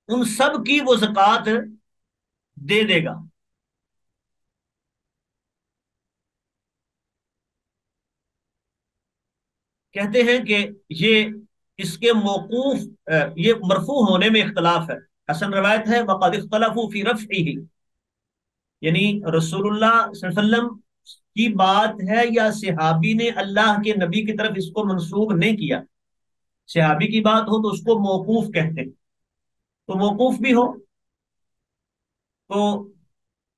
उन सब की वो ज़कात दे देगा। कहते हैं कि ये इसके मौकूफ ये मरफू होने में इख्तलाफ है। हसन रवायत है वक़द इख्तलफू फी रफ़इही, यानी रसूलुल्लाह सल्लल्लाहु अलैहि वसल्लम की बात है या सहाबी ने अल्लाह के नबी की तरफ इसको मंसूब नहीं किया। सहाबी की बात हो तो उसको मौकूफ कहते हैं। तो मौकूफ भी हो तो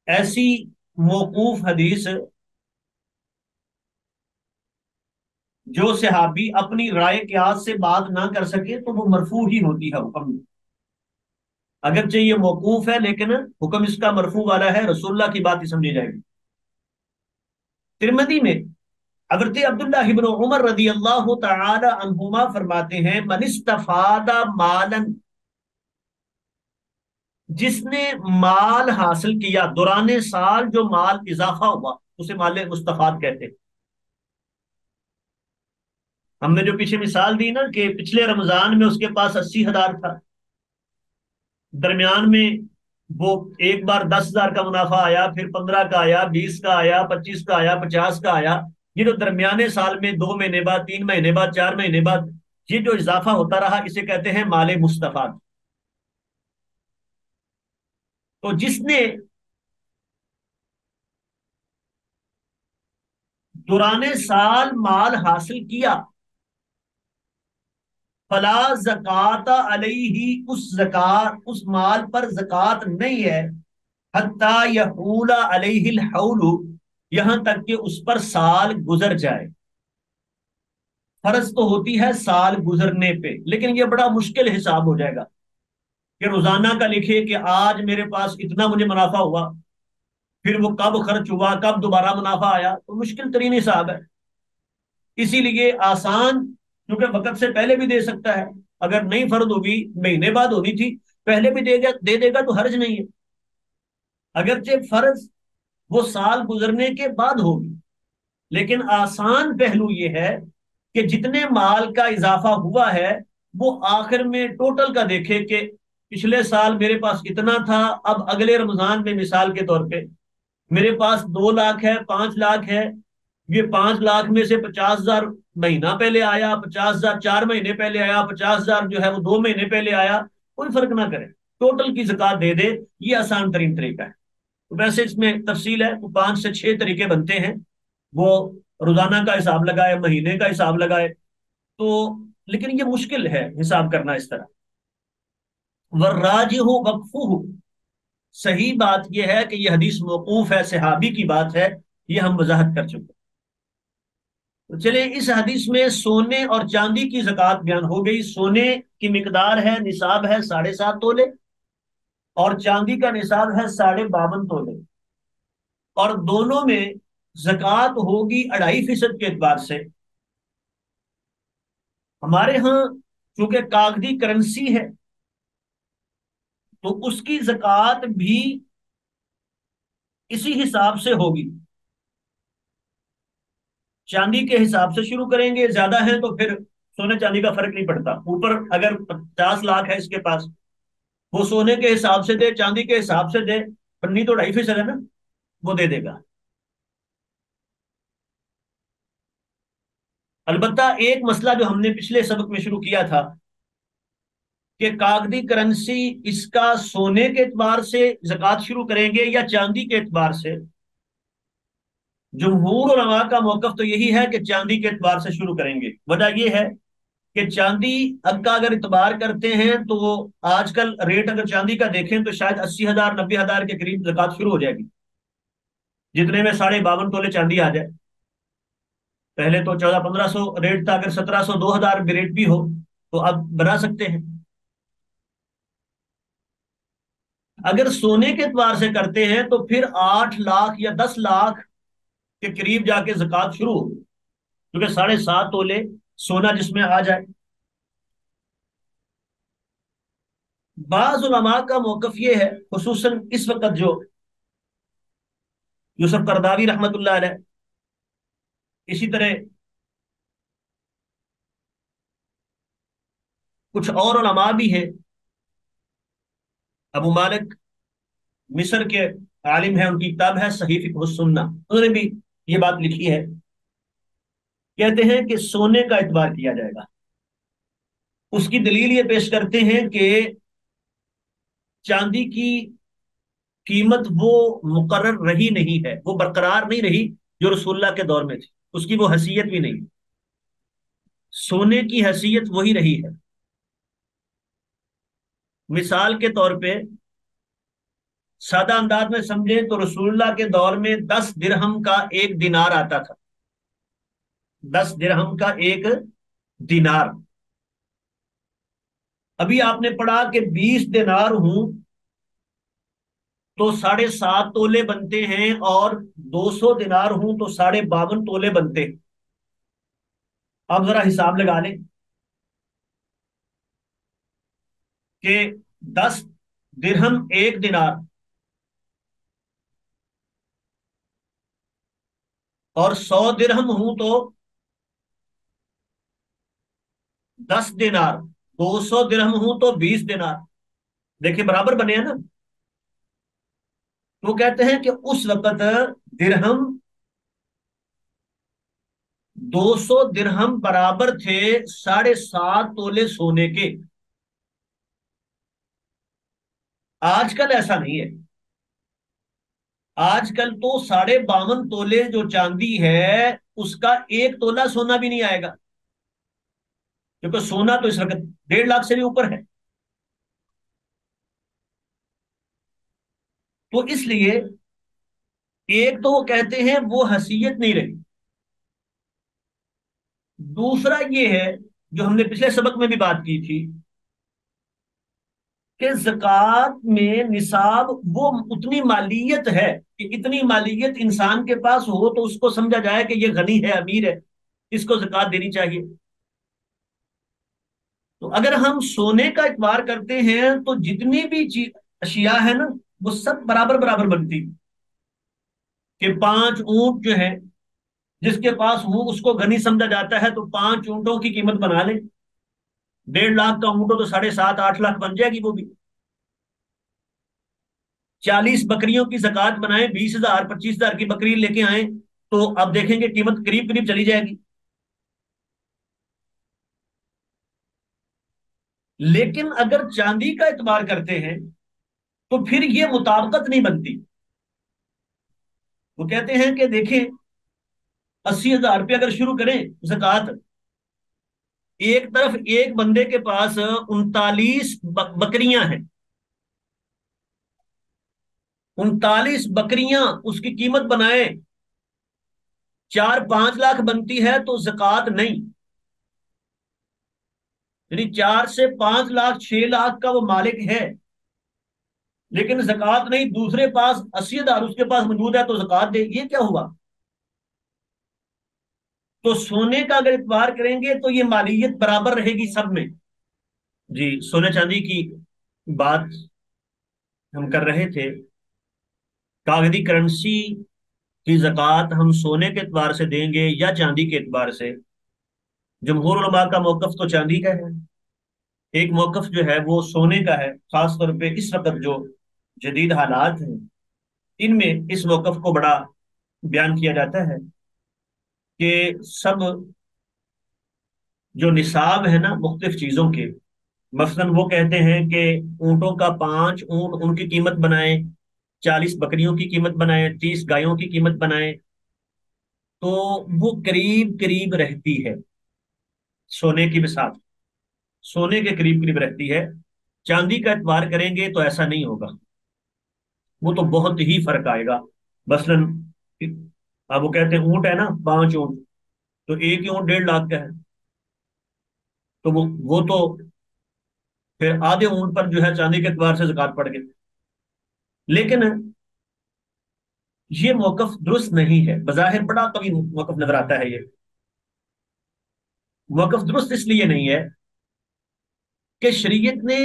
ऐसी मौकूफ हदीस जो सहाबी अपनी राय क्यास से बात ना कर सके, तो वो मरफू ही होती है हुक्म। अगरचे ये मौकूफ है, लेकिन हुक्म इसका मरफू वाला है, रसूलुल्लाह की बात ही समझी जाएगी। तिरमिज़ी में हज़रत अब्दुल्लाह इब्न उमर रदी अल्लाह तआला अन्हुमा फरमाते हैं, मन इस्तफादा मालन, जिसने माल हासिल किया दौरान साल, जो माल इजाफा हुआ उसे माल मुस्तफाद कहते हैं। हमने जो पीछे मिसाल दी ना कि पिछले रमजान में उसके पास 80,000 था, दरमियान में वो एक बार 10,000 का मुनाफा आया, फिर 15 का आया, 20 का आया, 25 का आया, 50 का आया। ये जो दरमियाने साल में 2 महीने बाद, 3 महीने बाद, 4 महीने बाद ये जो इजाफा होता रहा, इसे कहते हैं माले मुस्तफा। तो जिसने दौराने साल माल हासिल किया, फला जक़ात अलैहि, उस जक़ात उस माल पर जक़ात नहीं है, हत्ता यहूला अलैहिल हौलु, यहां तक कि उस पर साल गुजर जाए। फर्ज तो होती है साल गुजरने पे, लेकिन ये बड़ा मुश्किल हिसाब हो जाएगा कि रोजाना का लिखे कि आज मेरे पास इतना मुझे मुनाफा हुआ, फिर वो कब खर्च हुआ, कब दोबारा मुनाफा आया, तो मुश्किल तरीन हिसाब है। इसीलिए आसान, क्योंकि वक्त से पहले भी दे सकता है। अगर नहीं फर्ज होगी, महीने बाद होनी थी, पहले भी दे देगा तो हर्ज नहीं है। अगरचे फर्ज वो साल गुजरने के बाद होगी, लेकिन आसान पहलू ये है कि जितने माल का इजाफा हुआ है, वो आखिर में टोटल का देखे कि पिछले साल मेरे पास इतना था, अब अगले रमजान में मिसाल के तौर पे मेरे पास 2 लाख है, 5 लाख है, ये 5 लाख में से 50,000 महीना पहले आया, 50,000 4 महीने पहले आया, 50,000 जो है वो 2 महीने पहले आया, कोई फर्क ना करे, टोटल की ज़कात दे दे। ये आसान तरीन तरीका है। तो वैसे इसमें तफसील है, तो 5 से 6 तरीके बनते हैं। वो रोजाना का हिसाब लगाए, महीने का हिसाब लगाए, तो लेकिन ये मुश्किल है हिसाब करना इस तरह। वर्राजिहु वक्फुहु, सही बात यह है कि यह हदीस मौकूफ है, सहाबी की बात है, ये हम वजाहत कर चुके। तो चलिए, इस हदीस में सोने और चांदी की ज़कात बयान हो गई। सोने की मिकदार है, निसाब है 7.5 तोले, और चांदी का निसाब है 52 तोले, और दोनों में ज़कात होगी 2.5% के एतबार से। हमारे यहाँ चूंकि कागजी करेंसी है, तो उसकी ज़कात भी इसी हिसाब से होगी। चांदी के हिसाब से शुरू करेंगे, ज्यादा है तो फिर सोने चांदी का फर्क नहीं पड़ता। ऊपर अगर 50 लाख है इसके पास, वो सोने के हिसाब से दे, चांदी के हिसाब से दे, पन्नी तो 2.5% है ना, वो दे देगा। अलबत्ता एक मसला जो हमने पिछले सबक में शुरू किया था, कि कागजी करेंसी, इसका सोने के एतबार से जक़ात शुरू करेंगे या चांदी के एतबार से। जमहूर उलमा का मौकफ तो यही है कि चांदी के एतबार से शुरू करेंगे। वजह यह है कि चांदी का अगर इतबार करते हैं तो आजकल रेट अगर चांदी का देखें तो शायद 80,000 90,000 के करीब जक़ात शुरू हो जाएगी, जितने में 52.5 तोले चांदी आ जाए। पहले तो 1400 1500 रेट था, अगर 1700 2000 रेट भी हो तो अब बना सकते हैं। अगर सोने के एतबार से करते हैं तो फिर 8 लाख या 10 लाख के करीब जाके जक़ात शुरू होगी, क्योंकि 7.5 तोले सोना जिसमें आ जाए। बाज उलमा का मौकफ ये है, खुसूसन इस वक्त जो यूसुफ करदावी रहमतुल्लाह अलैह, इसी तरह कुछ और उलमा भी हैं। अबू मालिक मिस्र के आलिम हैं, उनकी किताब है सही फिक़्ह सुन्ना, उन्होंने भी ये बात लिखी है। कहते हैं कि सोने का एतबार किया जाएगा। उसकी दलील ये पेश करते हैं कि चांदी की कीमत वो मुकर्रर रही नहीं है, वो बरकरार नहीं रही जो रसूलुल्लाह के दौर में थी, उसकी वो हैसियत भी नहीं। सोने की हैसियत वही रही है। मिसाल के तौर पे, सादा अंदाज में समझे तो रसूलुल्लाह के दौर में 10 दिरहम का एक दिनार आता था। 10 दिरहम का एक दिनार। अभी आपने पढ़ा कि 20 दिनार हूं तो 7.5 तोले बनते हैं, और 200 दिनार हूं तो 52.5 तोले बनते हैं। अब जरा हिसाब लगा लें कि 10 दिरहम एक दिनार, और 100 दिरहम हूं तो 10 दिनार, 200 दिरहम हूं तो 20 दिनार। देखिए बराबर बने हैं ना। तो कहते हैं कि उस वक्त दिरहम, 200 दिरहम बराबर थे 7.5 तोले सोने के। आजकल ऐसा नहीं है। आजकल तो 52.5 तोले जो चांदी है, उसका 1 तोला सोना भी नहीं आएगा, क्योंकि सोना तो इस वक्त 1.5 लाख से भी ऊपर है। तो इसलिए एक तो वो कहते हैं वो हैसियत नहीं रही। दूसरा ये है, जो हमने पिछले सबक में भी बात की थी, कि ज़कात में निसाब वो उतनी मालियत है कि इतनी मालियत इंसान के पास हो तो उसको समझा जाए कि ये गनी है, अमीर है, इसको ज़कात देनी चाहिए। तो अगर हम सोने का इतबार करते हैं तो जितनी भी चीज अशिया है ना, वो सब बराबर बराबर बनती। कि 5 ऊंट जो है, जिसके पास हो उसको गनी समझा जाता है, तो 5 ऊंटों की कीमत बना ले। 1.5 लाख का ऊंट हो तो 7.5 8 लाख बन जाएगी वो भी। 40 बकरियों की जक़ात बनाए, 20,000 25,000 की बकरी लेके आए, तो अब देखेंगे कीमत करीब करीब चली जाएगी। लेकिन अगर चांदी का एतबार करते हैं तो फिर ये मुताबकत नहीं बनती। वो कहते हैं कि देखें, 80,000 रुपये अगर शुरू करें जक़ात, एक तरफ एक बंदे के पास 39 बकरियां हैं, 39 बकरियां उसकी कीमत बनाए 4-5 लाख बनती है तो जक़ात नहीं। यानी 4 से 5 लाख, 6 लाख का वो मालिक है, लेकिन जक़ात नहीं। दूसरे पास 80,000 उसके पास मौजूद है तो जक़ात दे, ये क्या हुआ? तो सोने का अगर इतबार करेंगे तो ये मालियत बराबर रहेगी सब में। जी, सोने चांदी की बात हम कर रहे थे। कागजी करेंसी की जक़ात हम सोने के एतबार से देंगे या चांदी के एतबार से? जमहूर उलमा का मौकफ तो चांदी का है, एक मौकफ जो है वो सोने का है। खास तौर पे इस वक्त जो जदीद हालात हैं, इनमें इस मौकफ को बड़ा बयान किया जाता है कि सब जो निसाब है ना मुख्तलिफ चीज़ों के, मसलन वो कहते हैं कि ऊँटों का 5 ऊँट उनकी कीमत बनाए, 40 बकरियों की कीमत बनाए, 30 गायों की कीमत बनाए, तो वो करीब करीब रहती है सोने की मिसाल, सोने के करीब करीब रहती है। चांदी का एतबार करेंगे तो ऐसा नहीं होगा, वो तो बहुत ही फर्क आएगा। मसलन अब वो कहते हैं ऊँट है ना, 5 ऊँट, तो एक ही ऊँट 1.5 लाख का है, तो वो तो फिर आधे ऊँट पर जो है चांदी के एतबार से ज़कात पड़ गई। लेकिन ये मौकफ दुरुस्त नहीं है, बज़ाहिर बड़ा कभी मौकफ नजर आता है। ये मौकफ दुरुस्त इसलिए नहीं है कि शरीयत ने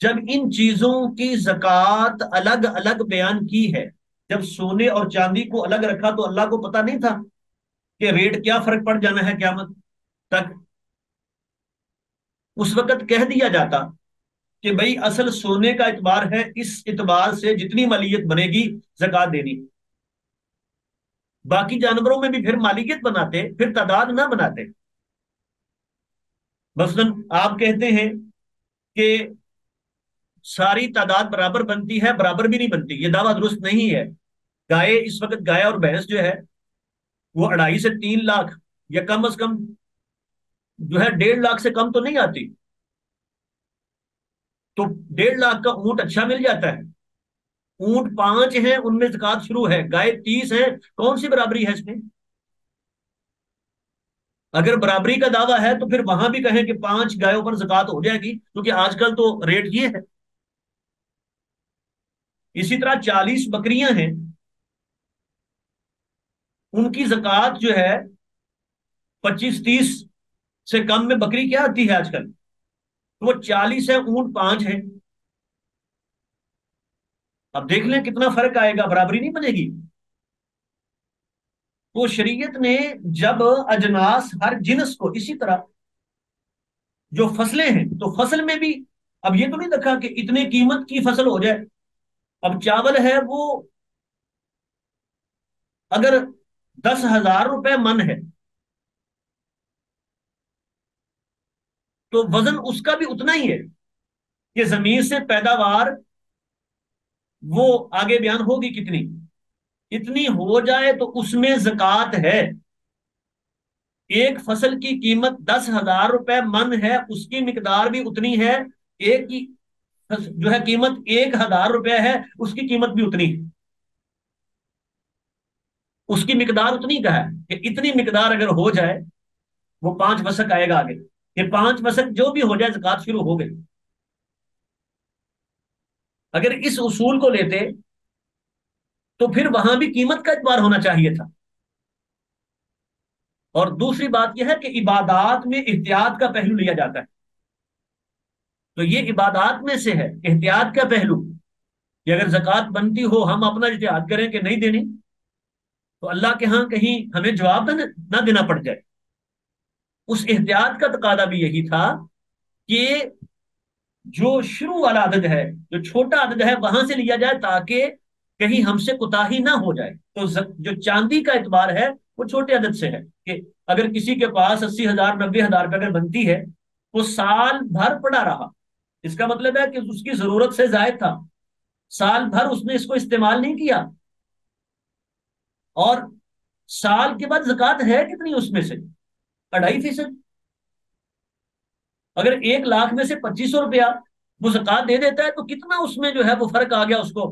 जब इन चीजों की जक़ात अलग अलग बयान की है, जब सोने और चांदी को अलग रखा, तो अल्लाह को पता नहीं था कि रेट क्या फर्क पड़ जाना है क़यामत तक? उस वक्त कह दिया जाता कि भाई असल सोने का इतबार है, इस इतबार से जितनी मालियत बनेगी जक़ात देनी। बाकी जानवरों में भी फिर मालियत बनाते, फिर तादाद ना बनाते। मसलन आप कहते हैं कि सारी तादाद बराबर बनती है, बराबर भी नहीं बनती, ये दावा दुरुस्त नहीं है। गाय इस वक्त, गाय और भैंस जो है वो 2.5 से 3 लाख, या कम अज कम जो है 1.5 लाख से कम तो नहीं आती। तो 1.5 लाख का ऊंट अच्छा मिल जाता है। ऊंट 5 हैं, उनमें ज़कात शुरू है, गाय 30 है, कौन सी बराबरी है इसमें? अगर बराबरी का दावा है तो फिर वहां भी कहें कि 5 गायों पर ज़कात हो जाएगी, क्योंकि आजकल तो रेट ये है। इसी तरह 40 बकरियां हैं, उनकी ज़कात जो है 25-30 से कम में बकरी क्या आती है आजकल? तो वो 40 है, ऊंट 5 है। अब देख लें कितना फर्क आएगा, बराबरी नहीं बनेगी। तो शरीयत ने जब अजनास, हर जिन्स को, इसी तरह जो फसलें हैं, तो फसल में भी अब ये तो नहीं देखा कि इतने कीमत की फसल हो जाए। अब चावल है वो अगर 10,000 रुपए मन है, तो वजन उसका भी उतना ही है कि जमीन से पैदावार वो आगे बयान होगी कितनी, इतनी हो जाए तो उसमें जक़ात है। एक फसल की कीमत 10,000 रुपए मन है, उसकी मिकदार भी उतनी है। एक की जो है कीमत 1,000 रुपए है, उसकी कीमत भी उतनी है। उसकी मिकदार उतनी का है कि इतनी मिकदार अगर हो जाए, वो 5 वसक आएगा आगे, ये 5 वसक जो भी हो जाए जक़ात शुरू हो गई। अगर इस उसूल को लेते तो फिर वहां भी कीमत का एतबार होना चाहिए था। और दूसरी बात यह है कि इबादात में एहतियात का पहलू लिया जाता है, तो ये इबादात में से है एहतियात का पहलू, कि अगर जक़ात बनती हो, हम अपना इज्तिहाद करें कि नहीं देनी, तो अल्लाह के यहाँ कहीं हमें जवाब ना देना पड़ जाए। उस एहतियात का तकादा भी यही था कि जो शुरू वाला अदद है, जो छोटा अदद है, वहां से लिया जाए ताकि कहीं हमसे कुताही ना हो जाए। तो जो चांदी का एतबार है वो छोटे अदद से है कि अगर किसी के पास 80,000 90,000 रुपये अगर बनती है, वो साल भर पड़ा रहा, इसका मतलब है कि उसकी जरूरत से जायद था, साल भर उसने इसको इस्तेमाल नहीं किया, और साल के बाद जक़ात है कितनी उसमें से? 2.5%। अगर 1 लाख में से 2500 रुपया वो जक़ात दे देता है, तो कितना उसमें जो है वो फर्क आ गया उसको,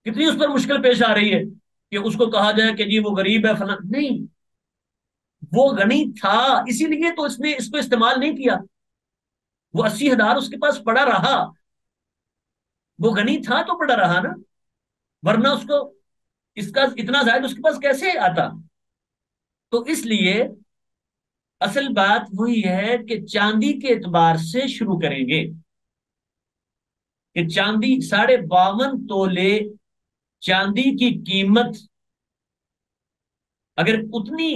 कितनी उस पर मुश्किल पेश आ रही है कि उसको कहा जाए कि जी वो गरीब है फला नहीं। वो गनी था, इसीलिए तो इसने इसको इस्तेमाल नहीं किया। वो 80,000 उसके पास पड़ा रहा, वो गनी था तो पड़ा रहा ना, वरना उसको इसका इतना जायद उसके पास कैसे आता? तो इसलिए असल बात वही है कि चांदी के एतबार से शुरू करेंगे कि चांदी 52.5 तोले चांदी की कीमत, अगर उतनी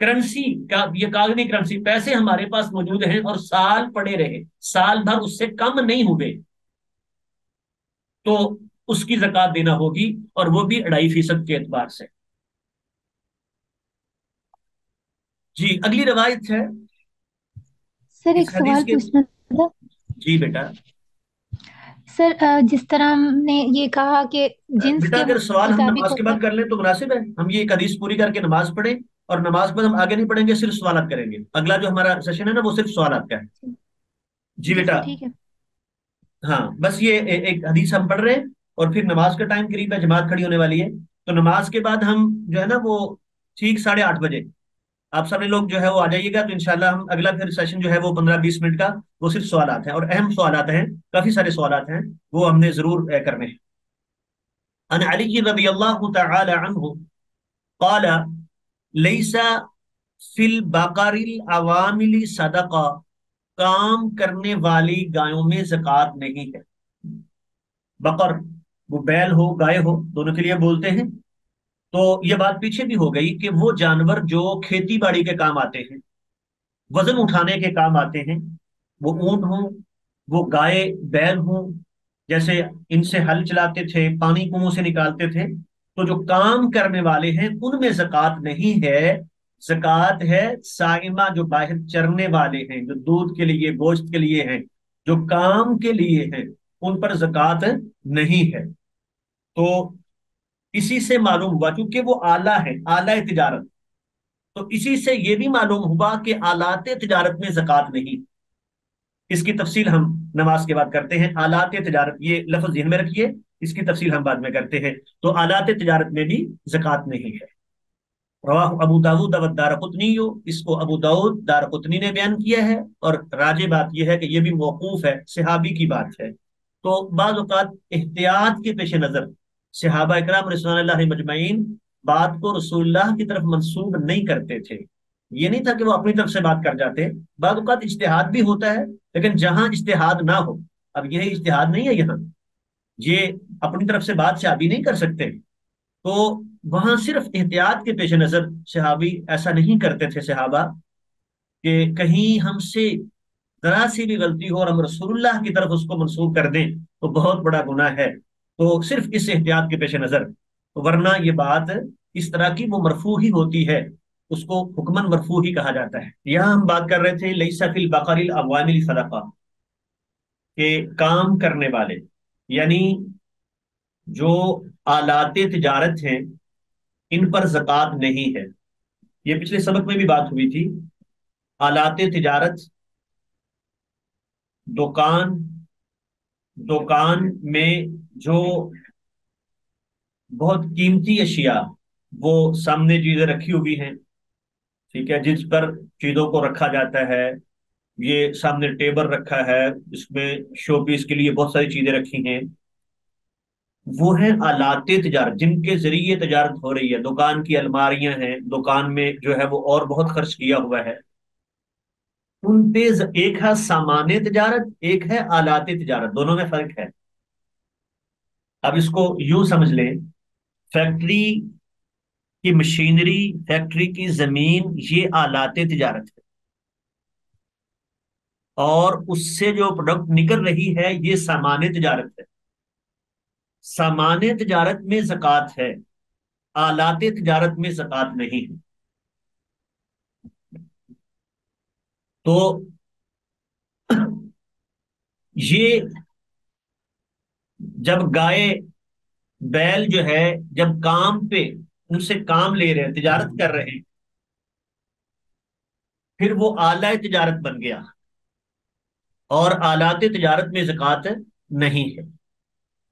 करेंसी का, ये कागजी करेंसी पैसे हमारे पास मौजूद हैं और साल पड़े रहे, साल भर उससे कम नहीं हुए, तो उसकी जक़ात देना होगी, और वो भी 2.5% के एतबार से। जी, अगली रवायत है सर इस एक हदीस सवाल के। पूछना था। जी बेटा। सर जिस तरह हमने ये कहा कि जिन्स बेटा के अगर सवाल हम मुताबिक नमाज के होता बाद है। कर लें तो मुनासिब है, हम ये एक हदीस पूरी करके नमाज पढ़ें, और नमाज पर हम आगे नहीं पढ़ेंगे, सिर्फ सवालात करेंगे। अगला जो हमारा सेशन है ना वो सिर्फ सवालात का है। जी जी बेटा। सर ठीक है। हाँ, बस ये एक हदीस हम पढ़ रहे हैं, और फिर नमाज का टाइम करीब है, जमात खड़ी होने वाली है। तो नमाज के बाद हम जो है ना वो ठीक 8:30 बजे आप सभी लोग जो है वो आ जाइएगा, तो इंशाल्लाह हम अगला फिर सेशन जो है वो 15-20 मिनट का, वो सिर्फ सवालात हैं, और अहम सवालात हैं, काफी सारे सवालात हैं, वो हमने जरूर करने हैं। अन अली रज़ी अल्लाह तआला अन्हु क़ाल लैसा फिल बकरिल अवामिली सदका, काम करने वाली गायों में जक़ात नहीं है। बकर, वो बैल हो गाय हो, दोनों के लिए बोलते हैं। तो ये बात पीछे भी हो गई कि वो जानवर जो खेती बाड़ी के काम आते हैं, वजन उठाने के काम आते हैं, वो ऊंट हो, वो गाय बैल हो, जैसे इनसे हल चलाते थे, पानी कुओं से निकालते थे, तो जो काम करने वाले हैं उनमें जक़ात नहीं है। जक़ात है साइमा, जो बाहर चरने वाले हैं, जो दूध के लिए गोश्त के लिए हैं, जो काम के लिए हैं, उन पर जक़ात नहीं है। तो इसी से मालूम हुआ, क्योंकि वो आला है, आला तिजारत, तो इसी से ये भी मालूम हुआ कि आलात तिजारत में जक़ात नहीं। इसकी तफसील हम नमाज के बाद करते हैं। आलात तिजारत, ये लफ्ज ज़हन में रखिए, इसकी तफसील हम बाद में करते हैं। तो आलात तिजारत में भी जक़ात नहीं है। रवाह अबू दाऊद व दारकुतनी, इसको अबू दाऊद दारकुतनी ने बयान किया है, और राजे बात यह है कि यह भी मौकूफ है, सहाबी की बात है। तो बाज़ औक़ात एहतियात के पेश नज़र सहाबा इकराम रिज़वानुल्लाह मजमईन बात को रसूलुल्लाह की तरफ मंसूब नहीं करते थे। ये नहीं था कि वो अपनी तरफ से बात कर जाते, बाज़ औक़ात इज्तिहाद भी होता है, लेकिन जहां इज्तिहाद ना हो, अब यह इज्तिहाद नहीं है यहाँ, ये अपनी तरफ से बात शाबी नहीं कर सकते, तो वहां सिर्फ एहतियात के पेश नजर सहाबी ऐसा नहीं करते थे सहाबा, कि कहीं हमसे जरा सी भी गलती हो और हम रसूलुल्लाह की तरफ उसको मंसूब कर दें तो बहुत बड़ा गुनाह है। तो सिर्फ इस एहतियात के पेश नजर, तो वरना ये बात इस तरह की वो मरफू ही होती है, उसको हुक्मन मरफू ही कहा जाता है। यहाँ हम बात कर रहे थे लैसा फिल बकरिल अवामिल सदका, के काम करने वाले, यानी जो आलाते तिजारत हैं, इन पर जक़ात नहीं है। ये पिछले सबक में भी बात हुई थी। आलाते तिजारत, दुकान, दुकान में जो बहुत कीमती अशिया, वो सामने चीजें रखी हुई हैं, ठीक है, जिस पर चीजों को रखा जाता है, ये सामने टेबल रखा है, इसमें शोपीस के लिए बहुत सारी चीजें रखी हैं, वो है आलाते तिजारत, जिनके जरिए तिजारत हो रही है। दुकान की अलमारियां हैं, दुकान में जो है वो और बहुत खर्च किया हुआ है, उन पे एक है सामान्य तिजारत, एक है आलाते तिजारत, दोनों में फर्क है। अब इसको यूं समझ लें, फैक्ट्री की मशीनरी, फैक्ट्री की जमीन, ये आलाते तिजारत है। और उससे जो प्रोडक्ट निकल रही है ये सामान्य तिजारत है। सामान्य तिजारत में ज़कात है, आलात तिजारत में ज़कात नहीं है। तो ये जब गाय बैल जो है, जब काम पे उनसे काम ले रहे हैं, तिजारत कर रहे हैं, फिर वो आला तिजारत बन गया और आलात तिजारत में ज़कात नहीं है।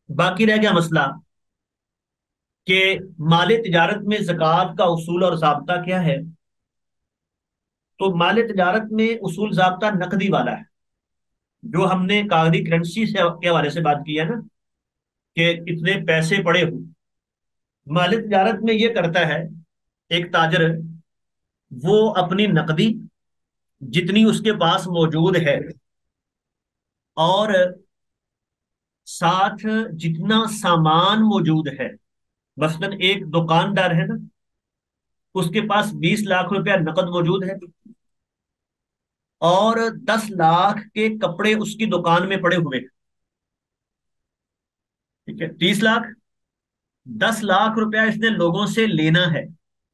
बाकी रह गया मसला कि माल तिजारत में ज़कात का उसूल और ज़ाब्ता क्या है। तो माल तिजारत में उसूल ज़ाब्ता नकदी वाला है, जो हमने कागजी करेंसी से के हवाले से बात की है ना, कि इतने पैसे पड़े हो। माल तिजारत में ये करता है एक ताजर, वो अपनी नकदी जितनी उसके पास मौजूद है और साथ जितना सामान मौजूद है, मसलन एक दुकानदार है ना, उसके पास 20 लाख रुपया नकद मौजूद है और 10 लाख के कपड़े उसकी दुकान में पड़े हुए हैं। ठीक है, 30 लाख, 10 लाख रुपया इसने लोगों से लेना है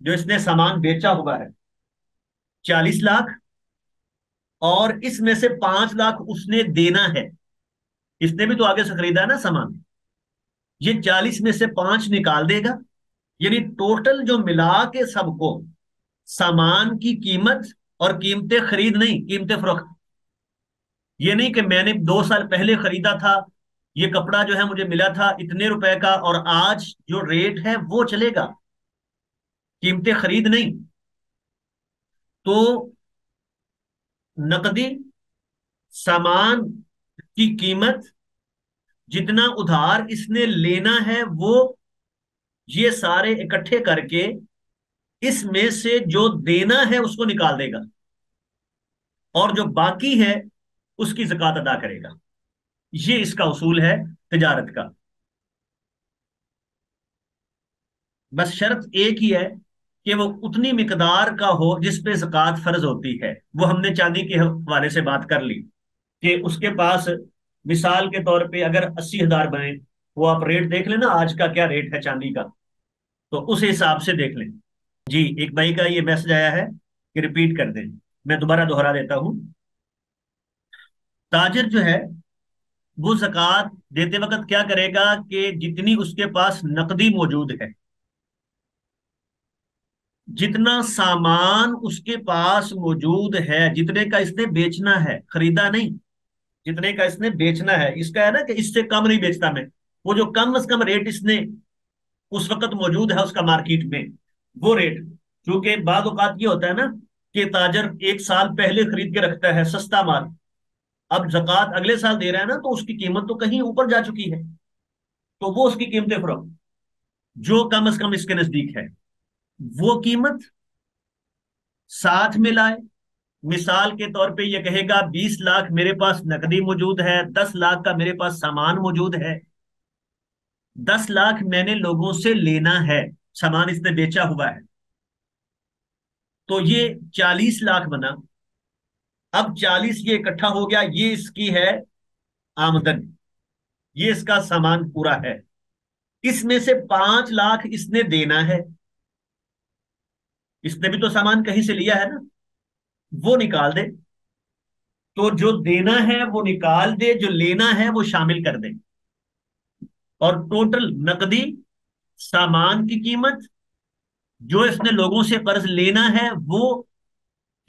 जो इसने सामान बेचा हुआ है, 40 लाख, और इसमें से 5 लाख उसने देना है। इसने भी तो आगे से खरीदा है ना सामान। ये 40 में से 5 निकाल देगा, यानी टोटल जो मिला के सबको सामान की कीमत, और कीमतें खरीद नहीं, कीमतें फरोख्त। ये नहीं कि मैंने 2 साल पहले खरीदा था, ये कपड़ा जो है मुझे मिला था इतने रुपए का और आज जो रेट है वो चलेगा, कीमतें खरीद नहीं। तो नकदी, सामान की कीमत, जितना उधार इसने लेना है वो, ये सारे इकट्ठे करके इसमें से जो देना है उसको निकाल देगा और जो बाकी है उसकी ज़कात अदा करेगा। ये इसका उसूल है तिजारत का। बस शर्त एक ही है कि वो उतनी मिकदार का हो जिस पे ज़कात फर्ज होती है। वो हमने चांदी के हवाले से बात कर ली कि उसके पास मिसाल के तौर पे अगर 80,000 बने, वो आप रेट देख लेना आज का क्या रेट है चांदी का, तो उस हिसाब से देख लें। जी, एक भाई का ये मैसेज आया है कि रिपीट कर दें, मैं दोबारा दोहरा देता हूं। ताजिर जो है वो ज़कात देते वक्त क्या करेगा कि जितनी उसके पास नकदी मौजूद है, जितना सामान उसके पास मौजूद है, जितने का इसने बेचना है, खरीदा नहीं, जितने का इसने बेचना है, इसका है ना कि इससे कम नहीं बेचता मैं, वो जो कम से कम रेट इसने उस वक्त मौजूद है उसका मार्केट में, वो रेट। क्योंकि बाद औकात ये होता है ना कि ताजर 1 साल पहले खरीद के रखता है सस्ता माल, अब जक़ात अगले साल दे रहा है ना, तो उसकी कीमत तो कहीं ऊपर जा चुकी है, तो वो उसकी कीमतें फरोख्त जो कम से कम इसके नजदीक है, वो कीमत साथ में लाए। मिसाल के तौर पे ये कहेगा 20 लाख मेरे पास नकदी मौजूद है, 10 लाख का मेरे पास सामान मौजूद है, 10 लाख मैंने लोगों से लेना है, सामान इसने बेचा हुआ है, तो ये 40 लाख बना। अब 40 ये इकट्ठा हो गया, ये इसकी है आमदन, ये इसका सामान पूरा है। इसमें से 5 लाख इसने देना है, इसने भी तो सामान कहीं से लिया है ना, वो निकाल दे। तो जो देना है वो निकाल दे, जो लेना है वो शामिल कर दे, और टोटल नकदी, सामान की कीमत, जो इसने लोगों से कर्ज लेना है, वो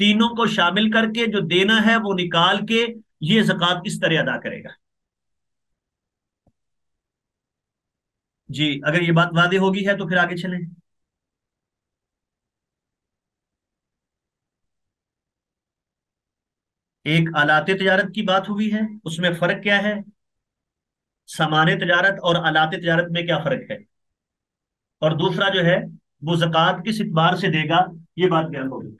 तीनों को शामिल करके जो देना है वो निकाल के ये ज़कात इस तरह अदा करेगा। जी, अगर ये बात वादे होगी है तो फिर आगे चलें। एक आलाते तिजारत की बात हुई है, उसमें फर्क क्या है, सामान्य तिजारत और आलाते तिजारत में क्या फर्क है, और दूसरा जो है वो ज़कात किस इतबार से देगा, ये बात बयान होगी।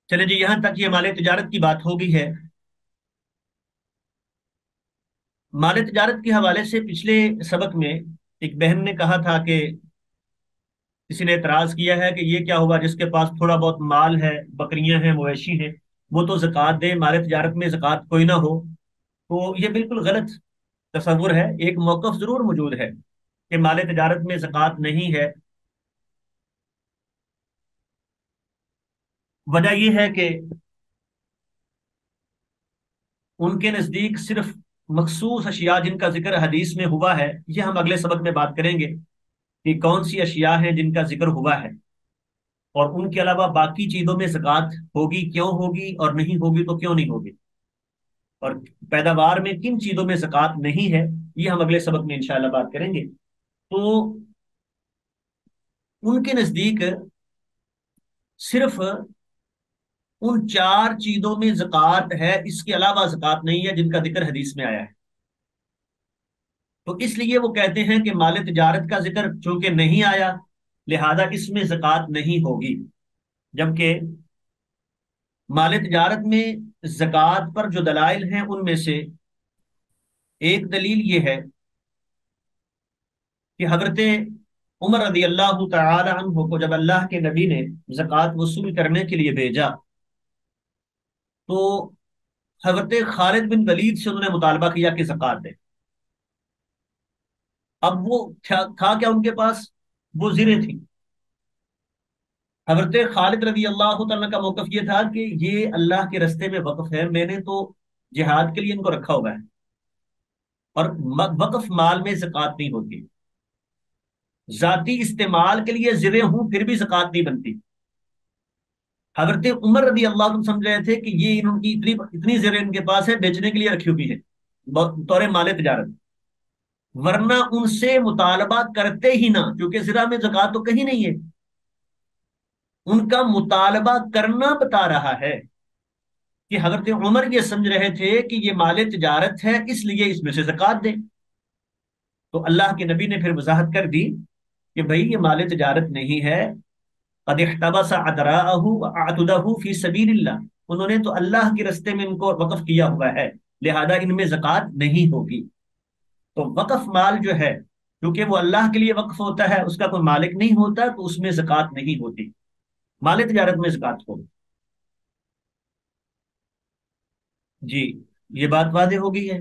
चले जी, यहां तक ये माले तिजारत की बात हो गई है। माले तिजारत के हवाले से पिछले सबक में एक बहन ने कहा था कि किसी ने एतराज किया है कि ये क्या हुआ जिसके पास थोड़ा बहुत माल है, बकरियां हैं, मवेशी हैं, वो तो ज़कात दे, माल तिजारत में ज़कात कोई ना हो, तो ये बिल्कुल गलत तस्वुर है। एक मौक़िफ़ जरूर मौजूद है कि माल तिजारत में ज़कात नहीं है। वजह यह है कि उनके नज़दीक सिर्फ मखसूस अशिया जिनका जिक्र हदीस में हुआ है, ये हम अगले सबक में बात करेंगे कि कौन सी अशिया हैं जिनका जिक्र हुआ है, और उनके अलावा बाकी चीजों में ज़कात होगी, क्यों होगी, और नहीं होगी तो क्यों नहीं होगी, और पैदावार में किन चीजों में ज़कात नहीं है, ये हम अगले सबक में इंशाल्लाह बात करेंगे। तो उनके नजदीक सिर्फ उन चार चीजों में ज़कात है, इसके अलावा ज़कात नहीं है जिनका जिक्र हदीस में आया है। तो इसलिए वो कहते हैं कि माल तिजारत का जिक्र चूंकि नहीं आया, लिहाजा इसमें ज़कात नहीं होगी। जबकि माल तिजारत में ज़कात पर जो दलाइल हैं उनमें से एक दलील ये है कि हजरत उमर रदी अल्लाह तआला अन्हु को जब अल्लाह के नबी ने ज़कात वसूल करने के लिए भेजा, तो हजरत खालिद बिन वलीद से उन्होंने मुतालबा किया कि ज़कात दे। अब वो था क्या उनके पास? वो ज़िरे थी। हजरत खालिद रदी अल्लाह तआला का मौकफ ये था कि ये अल्लाह के रस्ते में वक्फ है, मैंने तो जिहाद के लिए इनको रखा हुआ है, और वक्फ माल में ज़कात नहीं होती। जाती इस्तेमाल के लिए ज़िरे हूं फिर भी ज़कात नहीं बनती। हजरत उमर रदी अल्लाह तुम समझ रहे थे कि ये इनकी इतनी इतनी ज़िरे इनके पास है, बेचने के लिए रखी हुई है तौरे माले तिजारत, वरना उनसे मुतालबा करते ही ना, क्योंकि ज़िरा में ज़कात तो कहीं नहीं है। उनका मुतालबा करना बता रहा है कि हजरत उमर ये समझ रहे थे कि ये माले तिजारत है, इसलिए इसमें से ज़कात दें। तो अल्लाह के नबी ने फिर वजाहत कर दी कि भाई ये माले तिजारत नहीं है, क़द इहतबस अदराअहु व अअतदहु फी सबीलिल्लाह, उन्होंने तो अल्लाह के रास्ते में इनको वक्फ किया हुआ है, लिहाजा इनमें ज़कात नहीं होगी। तो वक्फ माल जो है, क्योंकि वो अल्लाह के लिए वक्फ होता है, उसका कोई मालिक नहीं होता, तो उसमें ज़कात नहीं होती। माल तिजारत में ज़कात होगी। जी, ये बात वादे हो गई है।